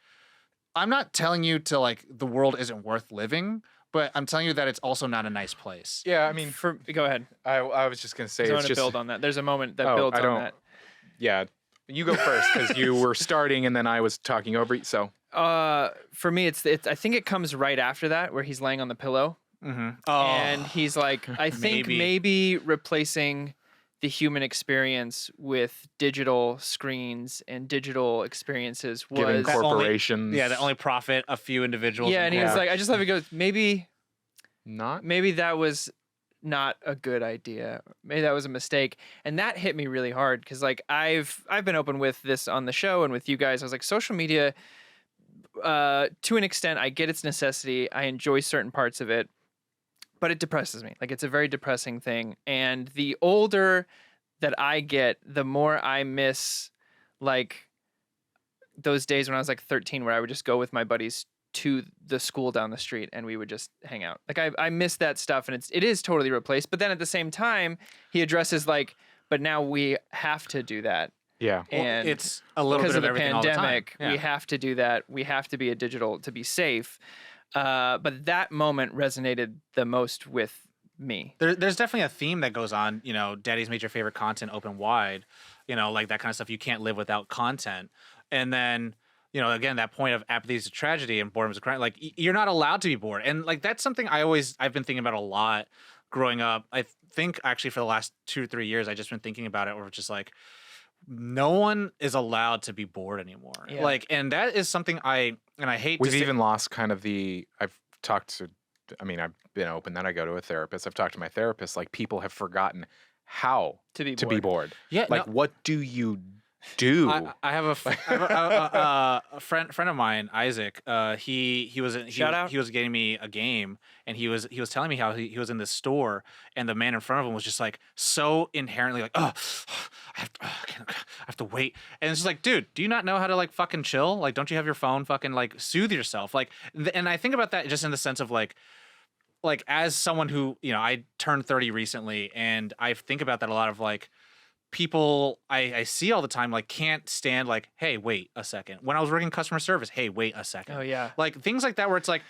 I'm not telling you to like the world isn't worth living, but I'm telling you that it's also not a nice place. Yeah, I mean, go ahead. I was just gonna say, I it's want to just build on that. There's a moment that builds on that. Yeah. You go first because you were starting and then I was talking over you. So, for me, it's. I think it comes right after that where he's laying on the pillow, and he's like, I think maybe replacing the human experience with digital screens and digital experiences was giving corporations. That only profit a few individuals. Yeah, and he was like, I just love it. Goes maybe that was not a good idea. Maybe that was a mistake. And that hit me really hard because like I've been open with this on the show and with you guys. I was like, social media, to an extent, I get its necessity. I enjoy certain parts of it, but it depresses me. Like it's a very depressing thing. And the older that I get, the more I miss like those days when I was like 13 where I would just go with my buddies to the school down the street and we would just hang out. Like I miss that stuff, and it is totally replaced. But then at the same time, he addresses like, but now we have to do that. Yeah, and it's a little bit of the everything pandemic. All the time. We have to do that. We have to be a digital to be safe. But that moment resonated the most with me. There's definitely a theme that goes on. Daddy's made your favorite content open wide. Like that kind of stuff. You can't live without content, and then. Again, that point of apathy is a tragedy and boredom is a crime. Like, you're not allowed to be bored. And, like, that's something I've been thinking about a lot growing up. I think, actually, for the last 2 or 3 years, I've just been thinking about it where it's just, like, no one is allowed to be bored anymore. Yeah. Like, and that is something I hate We've even lost kind of I've been open that I go to a therapist. I've talked to my therapist. Like, people have forgotten how to be bored. Yeah. Like, what do you do? I have a friend of mine, Isaac. He was getting me a game, and he was telling me how he was in this store, and the man in front of him was just like so inherently like, oh, I have to wait, and it's just like, dude, do you not know how to like fucking chill? Like, don't you have your phone? Fucking like soothe yourself. Like, and I think about that just in the sense of like as someone who I turned 30 recently, and I think about that a lot of like. People I see all the time like can't stand like, hey, wait a second. When I was working customer service, hey, wait a second. Oh yeah. Like things like that where it's like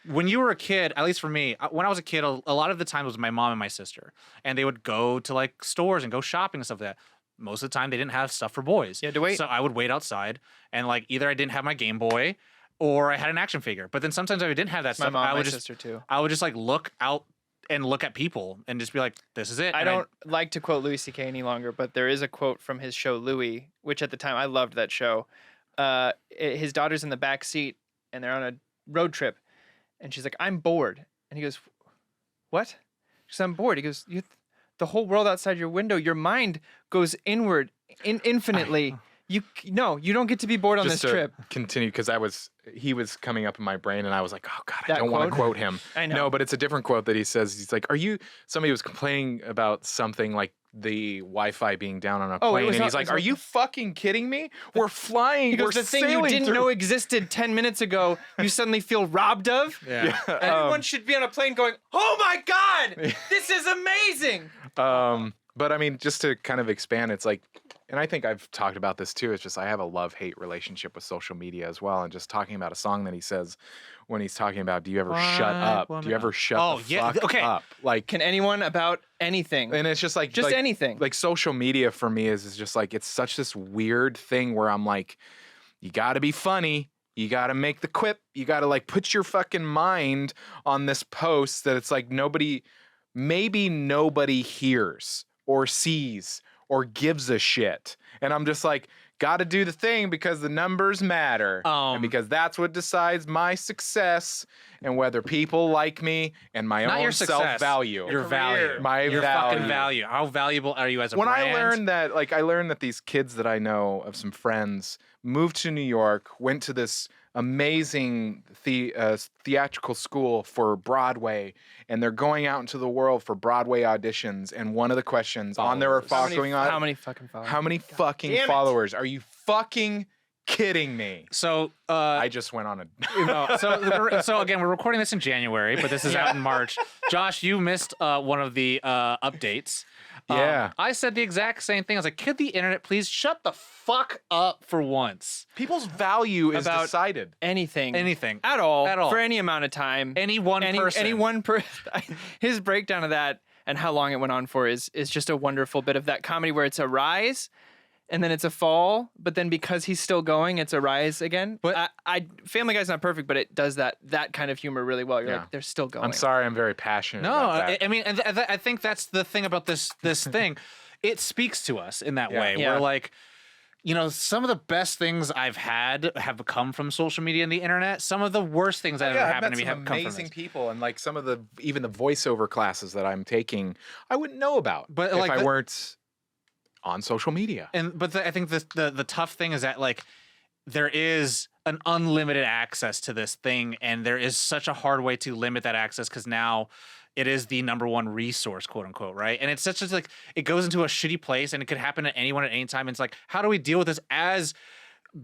when you were a kid, at least for me, when I was a kid, a lot of the time it was my mom and my sister, and they would go to like stores and go shopping and stuff like that. Most of the time they didn't have stuff for boys. You had to wait. So I would wait outside, and like either I didn't have my Game Boy or I had an action figure. But then sometimes if I didn't have that stuff, my sister too. I would just like look out and look at people and just be like, this is it. I don't like to quote Louis C.K. any longer, but there is a quote from his show Louis, which at the time I loved that show. His daughter's in the back seat and they're on a road trip, and she's like, I'm bored. And he goes, what? She says, I'm bored. He goes, the whole world outside your window, your mind goes inward infinitely. You don't get to be bored on this trip. Continue, because he was coming up in my brain, and I was like, oh God, I That don't want to quote? quote him. I know. No, but it's a different quote that he says. He's like, somebody was complaining about something like the Wi-Fi being down on a plane, and he's like, are you fucking kidding me? We're flying. He goes, we're the thing you sailing didn't through. know existed 10 minutes ago, you suddenly feel robbed of? Yeah. Everyone should be on a plane going, oh my God, this is amazing. But I mean, just to kind of expand, it's like, and I think I've talked about this too. It's just I have a love-hate relationship with social media as well. And just talking about a song that he says when he's talking about, do you ever shut up? Do you ever shut the fuck up? Like, can anyone about anything? And it's just like anything. Like social media for me is just like, it's such this weird thing where I'm like, you got to be funny. You got to make the quip. You got to like put your fucking mind on this post that it's like maybe nobody hears or sees or gives a shit. And I'm just like, gotta do the thing because the numbers matter. And because that's what decides my success and whether people like me and my Not own your success, self-value. Your value. My your value. fucking value. How valuable are you as a When brand? I learned that these kids that I know of some friends moved to New York, went to this amazing theatrical school for Broadway, and they're going out into the world for Broadway auditions. And one of the questions on their following How many fucking followers? How many fucking followers? Are you fucking kidding me? So I just went on a so again, we're recording this in January, but this is out in March. Josh, you missed one of the updates. Yeah. I said the exact same thing. I was like, "Kid, the internet, please shut the fuck up for once." People's value is About decided. Anything at all At all. for any amount of time. Any one person. His breakdown of that and how long it went on for is just a wonderful bit of that comedy where it's a rise and then it's a fall, but then because he's still going, it's a rise again. But Family Guy's not perfect, but it does that kind of humor really well. You're Yeah. like, they're still going. I'm sorry, I'm very passionate No, about that. I mean, and I think that's the thing about this thing. It speaks to us in that way. Yeah. We're like, you know, some of the best things I've had have come from social media and the internet. Some of the worst things that ever I've happened met to me some have come from amazing this. people, and like some of the even the voiceover classes that I'm taking, I wouldn't know about But, if like, I weren't on social media. But I think the tough thing is that like there is an unlimited access to this thing, and there is such a hard way to limit that access because now it is the number one resource, quote unquote, right? And it's such as like it goes into a shitty place, and it could happen to anyone at any time. And it's like, how do we deal with this as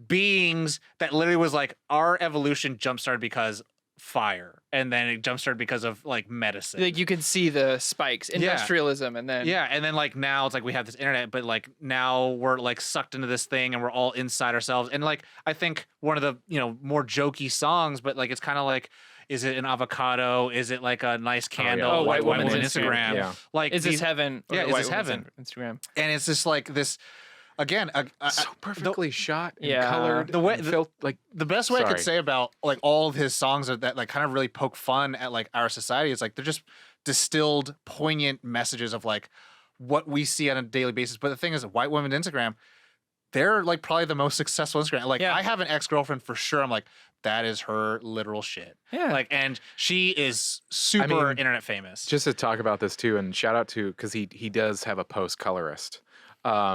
beings that literally was like our evolution jump started because fire, and then it jump started because of like medicine. Like you could see the spikes, industrialism, and then Yeah, and then like now it's like we have this internet, but like now we're like sucked into this thing and we're all inside ourselves. And like I think one of the, you know, more jokey songs, but like it's kind of like, is it an avocado? Is it like a nice candle? Oh, White White woman's Woman's Instagram. Yeah. Like is this heaven? Or Yeah, the is White this Woman's heaven? Instagram. and it's just like this again. So perfectly shot and Yeah. colored. The way- and like The best way I Sorry. could say about like all of his songs are that like kind of really poke fun at like our society. It's like they're just distilled, poignant messages of like what we see on a daily basis. But the thing is, White Women's Instagram, they're like probably the most successful Instagram. Like Yeah. I have an ex-girlfriend for sure. I'm like, that is her literal shit. Yeah. Like, and she is super mean, internet famous. just to talk about this too, and shout out to because he does have a post colorist.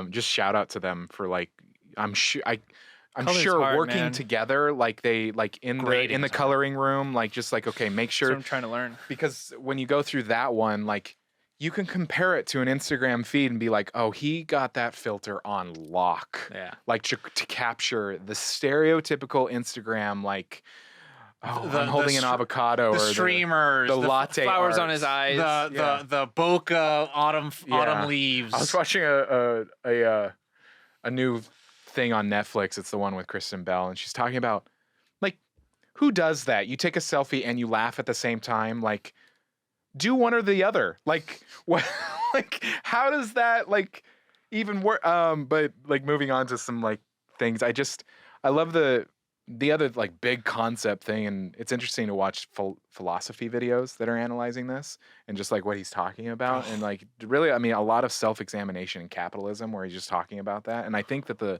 Just shout out to them for like I'm sure Color's sure hard, working man. together like they like in the Grading's hard. coloring room like just like okay make That's sure what I'm trying to learn. because when you go through that one like you can compare it to an Instagram feed and be like oh he got that filter on lock Yeah. like to capture the stereotypical Instagram like oh The- I'm holding an the avocado The or streamers, the latte Flowers art. on his eyes. the bokeh autumn Yeah. leaves. I was watching a new thing on Netflix. It's the one with Kristen Bell, and she's talking about like who does that? You take a selfie and you laugh at the same time. Like, do one or the other. Like, what? Like, how does that like even work? But like moving on to some like things. I love the other like big concept thing, and it's interesting to watch philosophy videos that are analyzing this and just like what he's talking about and like really I mean a lot of self-examination in capitalism where he's just talking about that. And I think that the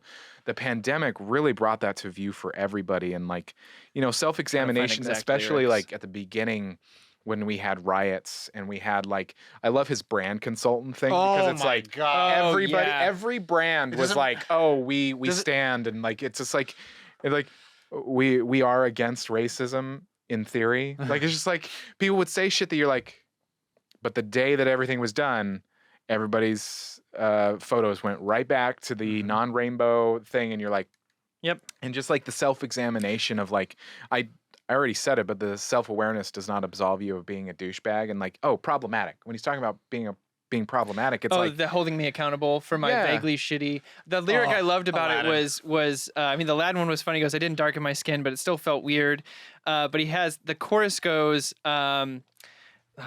pandemic really brought that to view for everybody, and like you know self-examination exact especially lyrics. like at the beginning when we had riots and we had like I love his brand consultant thing because it's like god! everybody yeah. every brand was doesn't- like oh we does it- stand and like it's just like we are against racism in theory. Like it's just like people would say shit that you're like, but the day that everything was done, everybody's photos went right back to the non-rainbow thing, and you're like, Yep. And just like the self-examination of like I already said it, but the self-awareness does not absolve you of being a douchebag and like problematic. When he's talking about being problematic, it's like the holding me accountable for my Yeah. vaguely shitty. The lyric I loved about Aladdin. it was I mean the Aladdin one was funny. He goes, I didn't darken my skin, but it still felt weird. But he has the chorus goes.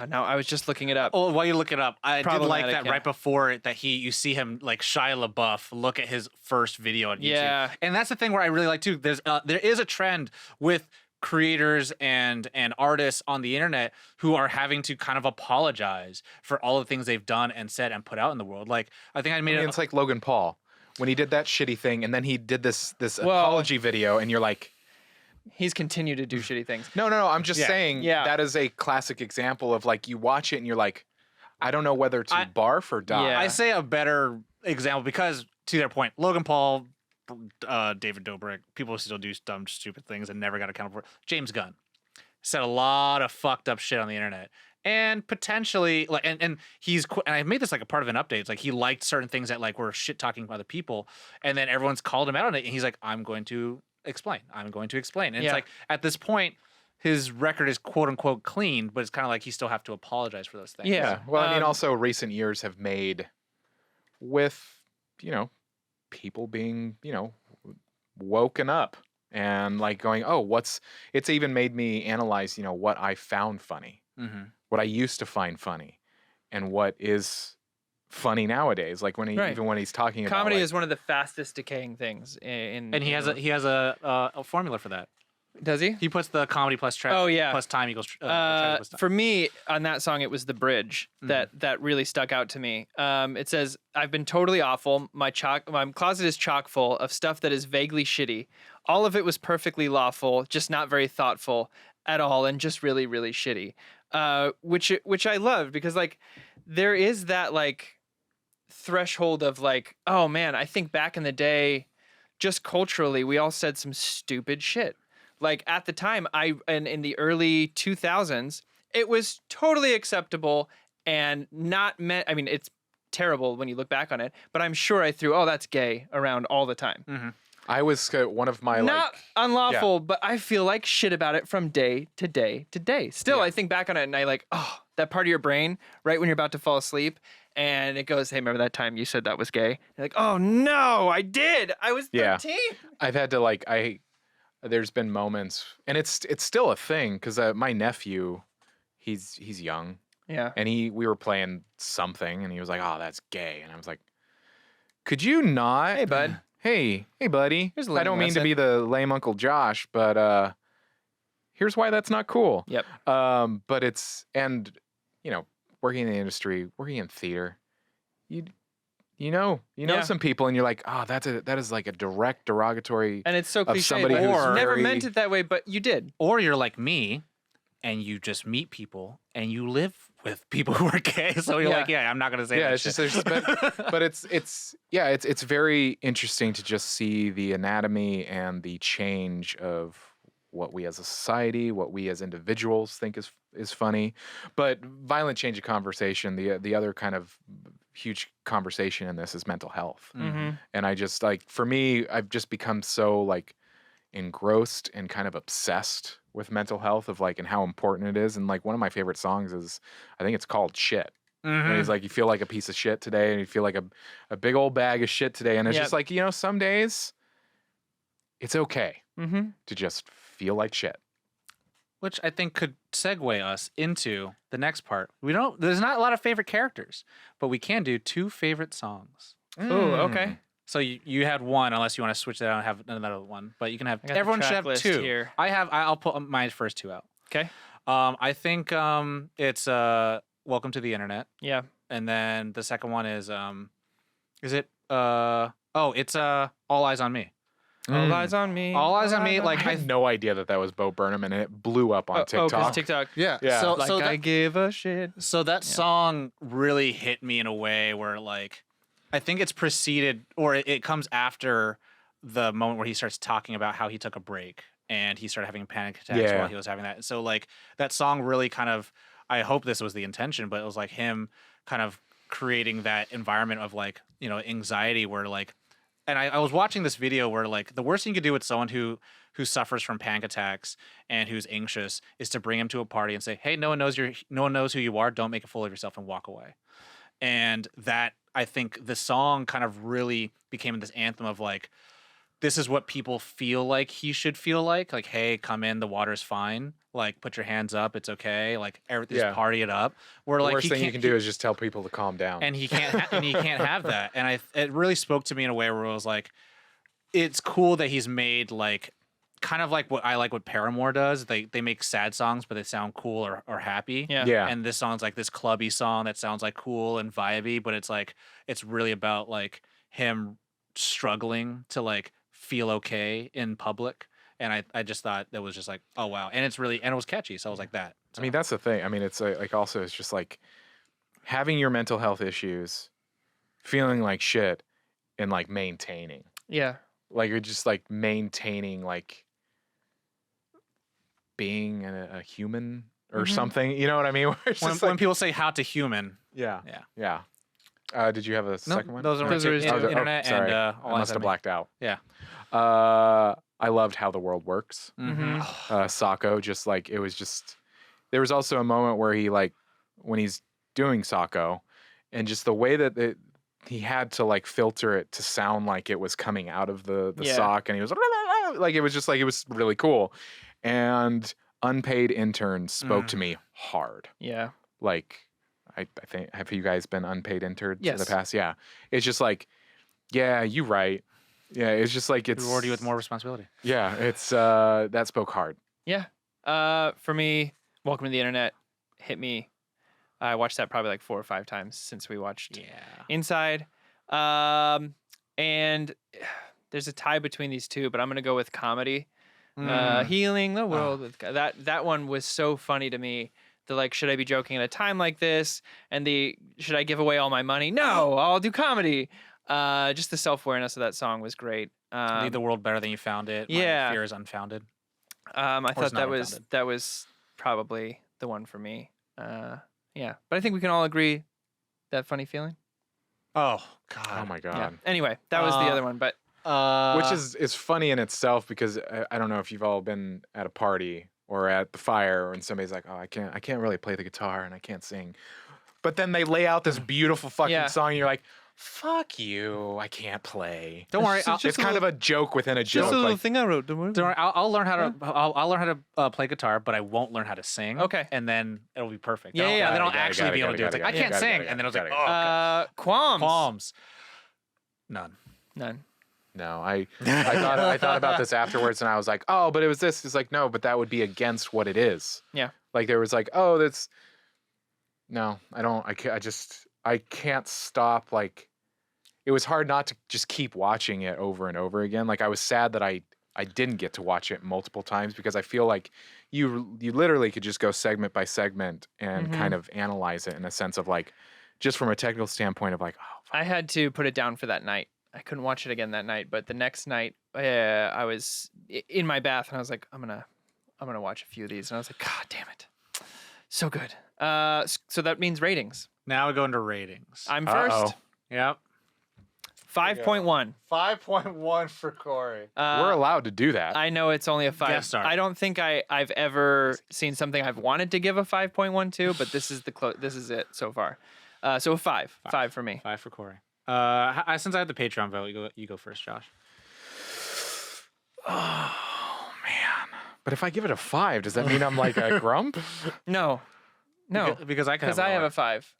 No, I was just looking it up. Oh, while you look it up, I did like Problematic, that yeah. right before it that you see him like Shia LaBeouf look at his first video on YouTube. Yeah. And that's the thing where I really like too. There is a trend with creators and artists on the internet who are having to kind of apologize for all the things they've done and said and put out in the world. Like, I think I made It's like Logan Paul when he did that shitty thing, and then he did this apology video, and you're like, He's continued to do shitty things. no. I'm just saying that is a classic example of like you watch it and you're like, I don't know whether to barf or die. Yeah. I say a better example because, to their point, Logan Paul, David Dobrik, people who still do dumb, stupid things and never got accounted for. James Gunn said a lot of fucked up shit on the internet, and potentially like, and I made this like a part of an update. It's like he liked certain things that like were shit talking other people, and then everyone's called him out on it, and he's like, I'm going to explain. And it's like at this point, his record is quote unquote clean, but it's kind of like he still have to apologize for those things. Yeah. Well, I mean, also recent years have made with, people being, woken up and like going, oh, it's even made me analyze, what I found funny, what I used to find funny, and what is funny nowadays. Like even when he's talking about comedy is one of the fastest decaying things and he has a formula for that. Does he? He puts the comedy plus track. Oh yeah. Plus time equals. Time. For me, on that song, it was the bridge that really stuck out to me. It says, "I've been totally awful. My closet is chock full of stuff that is vaguely shitty. All of it was perfectly lawful, just not very thoughtful at all, and just really, really shitty." Which I loved because like there is that like threshold of like, oh man, I think back in the day, just culturally, we all said some stupid shit. Like at the time, in the early 2000s, it was totally acceptable and not meant. I mean, it's terrible when you look back on it, but I'm sure I threw, "Oh, that's gay" around all the time. Mm-hmm. I was one of my not unlawful, but I feel like shit about it from day to day to day. Still, I think back on it and I like, oh, that part of your brain right when you're about to fall asleep, and it goes, "Hey, remember that time you said that was gay?" You're like, "Oh no, I did. I was 13." I've had to there's been moments, and it's still a thing because my nephew, he's young, and we were playing something, and he was like, "Oh, that's gay," and I was like, "Could you not?" Hey, bud. Hey, buddy. Here's a I don't mean to be the lame Uncle Josh, but here's why that's not cool. Yep. But it's working in the industry, working in theater, you know some people, and you're like, oh, that is like a direct derogatory, and it's so cliche. Somebody But who's never very... meant it that way, but you did. Or you're like me, and you just meet people, and you live with people who are gay. So you're like, I'm not gonna say that. It's just, but it's very interesting to just see the anatomy and the change of what we as a society, what we as individuals think is funny. But violent change of conversation, the other kind of huge conversation in this is mental health. Mm-hmm. And I just for me, I've just become so like engrossed and kind of obsessed with mental health and how important it is. And like one of my favorite songs is, I think it's called Shit. And he's like, you feel like a piece of shit today, and you feel like a big old bag of shit today. And it's just like, some days it's okay to just feel like shit. Which I think could segue us into the next part. There's not a lot of favorite characters, but we can do 2 favorite songs. Oh, okay. So you had one, unless you want to switch that out and have another one. But you can have, everyone should have 2. Here. I'll put my first 2 out. Okay. I think it's Welcome to the Internet. Yeah. And then the second one is it it's All Eyes on Me. All Eyes on Me. All Eyes on Me. Like I had no idea that was Bo Burnham, and it blew up on TikTok. Oh, 'cause TikTok. Yeah. So I give a shit. So that song really hit me in a way where like I think it's preceded, or it comes after the moment where he starts talking about how he took a break and he started having panic attacks while he was having that. So like that song really kind of, I hope this was the intention, but it was like him kind of creating that environment of like, anxiety where like, and I was watching this video where like the worst thing you could do with someone who suffers from panic attacks and who's anxious is to bring him to a party and say, "Hey, no one knows who you are. Don't make a fool of yourself," and walk away. And that, I think the song kind of really became this anthem of like, this is what people feel like he should feel like, hey, come in, the water's fine. Like, put your hands up, it's okay. Like, just party it up. Where the like worst thing you can do is just tell people to calm down. And he can't have that. And it really spoke to me in a way where it was like, it's cool that he's made like kind of like what Paramore does. They make sad songs, but they sound cool or happy. Yeah. Yeah. And this song's like this clubby song that sounds like cool and vibey, but it's really about like him struggling to like feel okay in public. And I just thought that was just like, oh wow. And it was catchy. So I was like that. I mean, that's the thing. I mean, it's like also it's just like having your mental health issues, feeling like shit, and like maintaining. Yeah. Like you're just like maintaining like being a human or something. You know what I mean? Where it's just when like, people say how to human. yeah. Yeah. Did you have a second one? Those are Those are his two. internet sorry. and I must have blacked out. Yeah. I loved How the World Works. Mm-hmm. Sacco, just like it was just. There was also a moment where he like when he's doing Sacco, and just the way that he had to like filter it to sound like it was coming out of the sock, and he was like it was just like it was really cool. And Unpaid Interns spoke to me hard. Yeah. Like I think, have you guys been unpaid interns in the Yes. past? Yeah. It's just like, yeah, you right. Yeah, it's just like it's Reward you with more responsibility. Yeah, it's that spoke hard. Yeah. For me, Welcome to the Internet hit me. I watched that probably like 4 or 5 times since we watched Inside. And there's a tie between these two, but I'm gonna go with comedy. Healing the world with that one was so funny to me. The like, should I be joking at a time like this? And the should I give away all my money? No, I'll do comedy. Just the self-awareness of that song was great. Leave the world better than you found it. Yeah. My fear is unfounded. I Or thought it's not that was probably the one for me. Yeah, but I think we can all agree that funny feeling. Oh God. Oh my Yeah. god. Anyway, that was the other one, but Which is funny in itself because I don't know if you've all been at a party or at the fire and somebody's like, oh, I can't really play the guitar and I can't sing, but then they lay out this beautiful fucking Yeah. song and you're like, fuck you, I can't play. Don't worry. It's kind of a joke within a joke. Like, thing I wrote. Don't Don't worry, I'll learn how to. I'll learn how to play guitar, but I won't learn how to sing. Okay. And then it'll be perfect. Yeah, Then I'll- yeah. Then I'll Got it, actually got it, be able to got do it. it, It's like got I it, can't got it, sing, got it, and then I was like, got it. oh, Qualms. qualms. None. None. no, I thought about this afterwards and I was like, oh, but it was this. It's like, no, but that would be against what it is. Yeah. Like there was like, oh, that's no, I don't. I can't stop. Like it was hard not to just keep watching it over and over again. Like I was sad that I didn't get to watch it multiple times because I feel like you literally could just go segment by segment and kind of analyze it in a sense of like, just from a technical standpoint of like, oh, I had to put it down for that night. I couldn't watch it again that night, but the next night, I was in my bath and I was like, I'm gonna watch a few of these, and I was like, God damn it, so good. So that means ratings. Now we go into ratings. I'm Uh-oh. first. Yep. 5.1. 5.1 for Corey. we're allowed to do that. I know it's only a 5. Guest star. I don't think I've ever seen something I've wanted to give a 5.1 to, but this is this is it so far. So a 5. 5 for me. 5 for Corey. Since I had the Patreon vote, you go first, Josh. Oh man! But if I give it a 5, does that mean I'm like a grump? No. Because I Because I have a 5.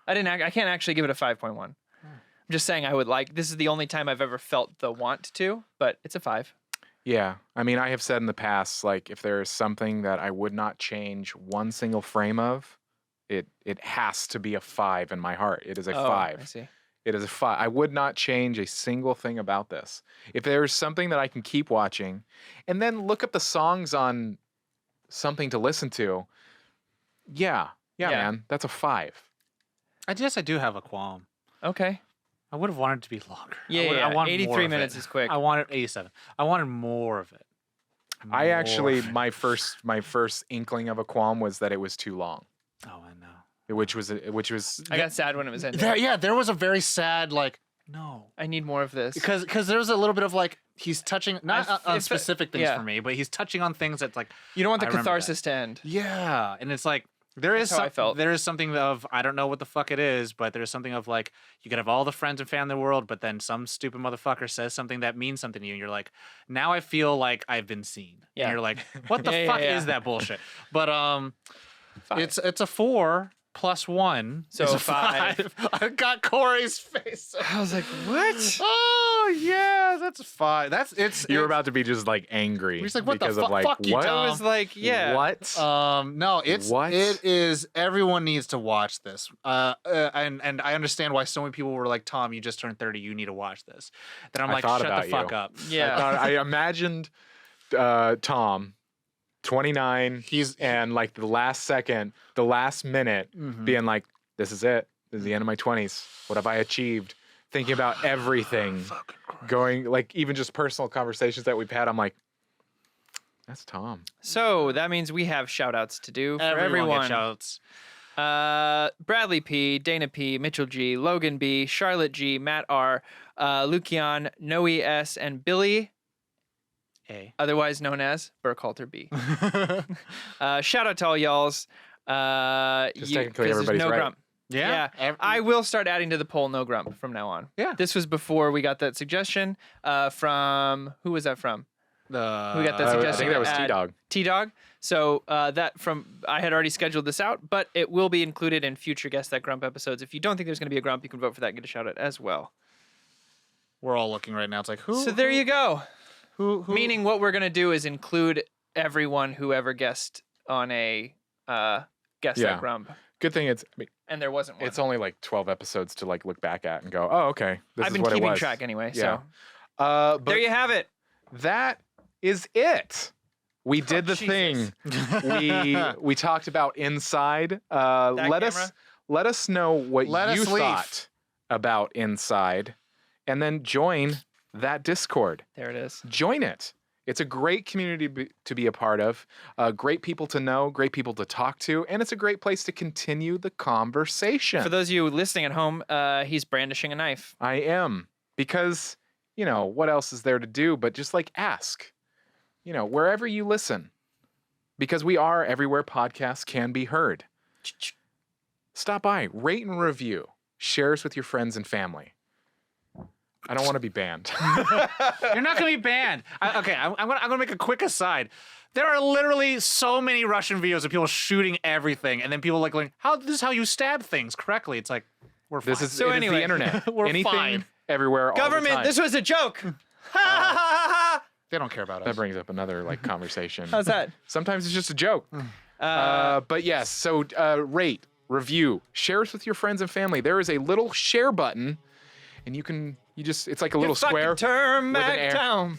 I can't actually give it a 5.1. I'm just saying I would like. This is the only time I've ever felt the want to, but it's a 5. Yeah, I mean, I have said in the past, like if there is something that I would not change one single frame of, it has to be a 5 in my heart. It is a 5. I see. It is a 5. I would not change a single thing about this. If there is something that I can keep watching, and then look up the songs on something to listen to, yeah, man, that's a 5. I guess I do have a qualm. Okay. I would have wanted it to be longer. Yeah, I wanted 83 more of minutes it. is quick. I wanted 87. I wanted more of it. I actually, More. my first inkling of a qualm was that it was too long, Oh, I know. which was I got sad when it was ending. There was a very sad no. I need more of this. Because there was a little bit of he's touching not on if- specific things yeah. for me, but he's touching on things that's You don't want the I remember catharsis to end. yeah, and it's like there is That's how I felt. there is something of I don't know what the fuck it is, but there's something of you could have all the friends and family in the world, but then some stupid motherfucker says something that means something to you, and you're like, now I feel like I've been seen. Yeah. And you're like, what the Yeah, fuck yeah. is that bullshit? But 5. it's a 4. +1. So is a 5. I got Corey's face. I was like, what? Oh yeah, that's 5. You're about to be just like angry. He's like, what the because of like fuck you, what? Tom? I was like, yeah. What? No, What? it is. Everyone needs to watch this. And I understand why so many people were like, Tom, you just turned 30, you need to watch this. Then I'm I like, thought shut about the fuck you. up. Yeah. I imagined Tom, 29, and like the last second, the last minute, being like, "This is it. This is the end of my 20s. What have I achieved?" Thinking about everything, going like even just personal conversations that we've had. I'm like, that's Tom. So that means we have shout outs to do for Everyone everyone. gets shouts. Bradley P, Dana P, Mitchell G, Logan B, Charlotte G, Matt R, Lukian, Noe S, and Billy, A. otherwise known as Burkhalter B. Shout out to all y'alls. Just technically 'cause there's everybody's no right. grump. Yeah. I will start adding to the poll no grump from now on. Yeah. This was before we got that suggestion from, who was that from? We got that I suggestion. think that was to add T-Dog. T-Dog. So I had already scheduled this out, but it will be included in future Guess That Grump episodes. If you don't think there's going to be a grump, you can vote for that and get a shout out as well. We're all looking right now. It's like, who? So there you go. Who? Meaning what we're going to do is include everyone who ever guessed on a Guess Yeah. That Grump. Good thing And there wasn't one. it's only like 12 episodes to like look back at and go, oh, okay, this I've is been what it keeping was. track anyway, Yeah. so But there you have it. that is it. We did the Jesus. thing. We talked about Inside. That let camera? us know what Let you us leave. thought about Inside, and then join that Discord. There it is. Join it. It's a great community to be a part of. Great people to know. Great people to talk to, and it's a great place to continue the conversation. For those of you listening at home, he's brandishing a knife. I am, because what else is there to do but just like ask. Wherever you listen, because we are everywhere podcasts can be heard. Stop by, rate and review, share us with your friends and family. I don't want to be banned. You're not gonna be banned. I'm gonna make a quick aside. There are literally so many Russian videos of people shooting everything, and then people like going, this is how you stab things correctly." It's like, we're fine. This is So it is anyway, the internet. we're Anything, fine. everywhere, all the Government, time. this was a joke. Ha ha ha ha. They don't care about us. That brings up another conversation. How's that? Sometimes it's just a joke. But yes, so rate, review, share us with your friends and family. There is a little share button, and it's like a little square. Turn with an back air. down.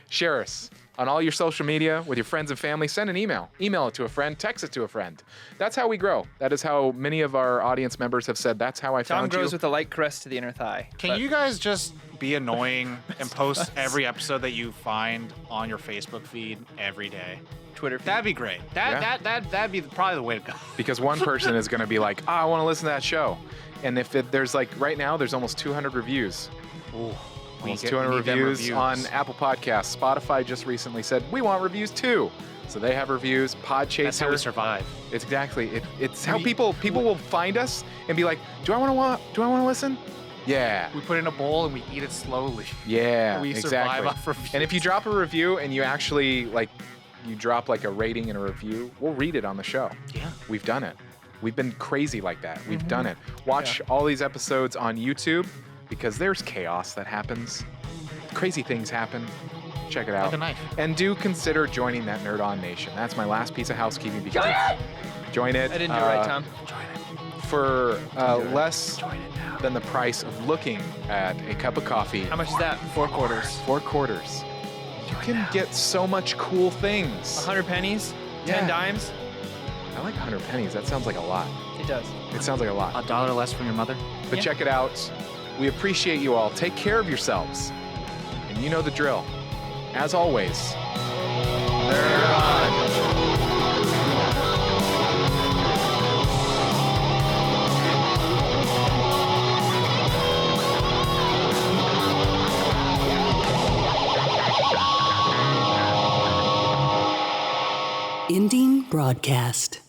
Share us on all your social media with your friends and family. Send an email. Email it to a friend. Text it to a friend. That's how we grow. That is how many of our audience members have said, that's how I Tom found grows you. with a light crest to the inner thigh. Can you guys just be annoying and post every episode that you find on your Facebook feed every day? Twitter feed. That'd be great. That'd be probably the way to go. Because one person is going to be like, I want to listen to that show. And if there's right now, there's almost 200 reviews. Ooh, Almost 200 reviews on Apple Podcasts. Spotify just recently said, we want reviews too. So they have reviews. Podchaser. That's how we survive. It's exactly. It's how people will find us and be like, do I want to listen? Yeah. We put it in a bowl and we eat it slowly. Yeah, We exactly. survive off reviews. And if you drop a review and you actually you drop a rating and a review, we'll read it on the show. Yeah. We've done it. We've been crazy like that. We've done it. Watch all these episodes on YouTube because there's chaos that happens. Crazy things happen. Check it out. Like a knife. And do consider joining that Nerd On Nation. That's my last piece of housekeeping. Because join it. I didn't do it right, Tom. For less than the price of looking at a cup of coffee. How much is that? 4 quarters. 4 quarters. You can get so much cool things. 100 pennies? Yeah. 10 dimes? I like 100 pennies. That sounds like a lot. It does. It sounds like a lot. $1 less from your mother. But Yeah. check it out. We appreciate you all. Take care of yourselves. And you know the drill. As always, Nerd On. Ending broadcast.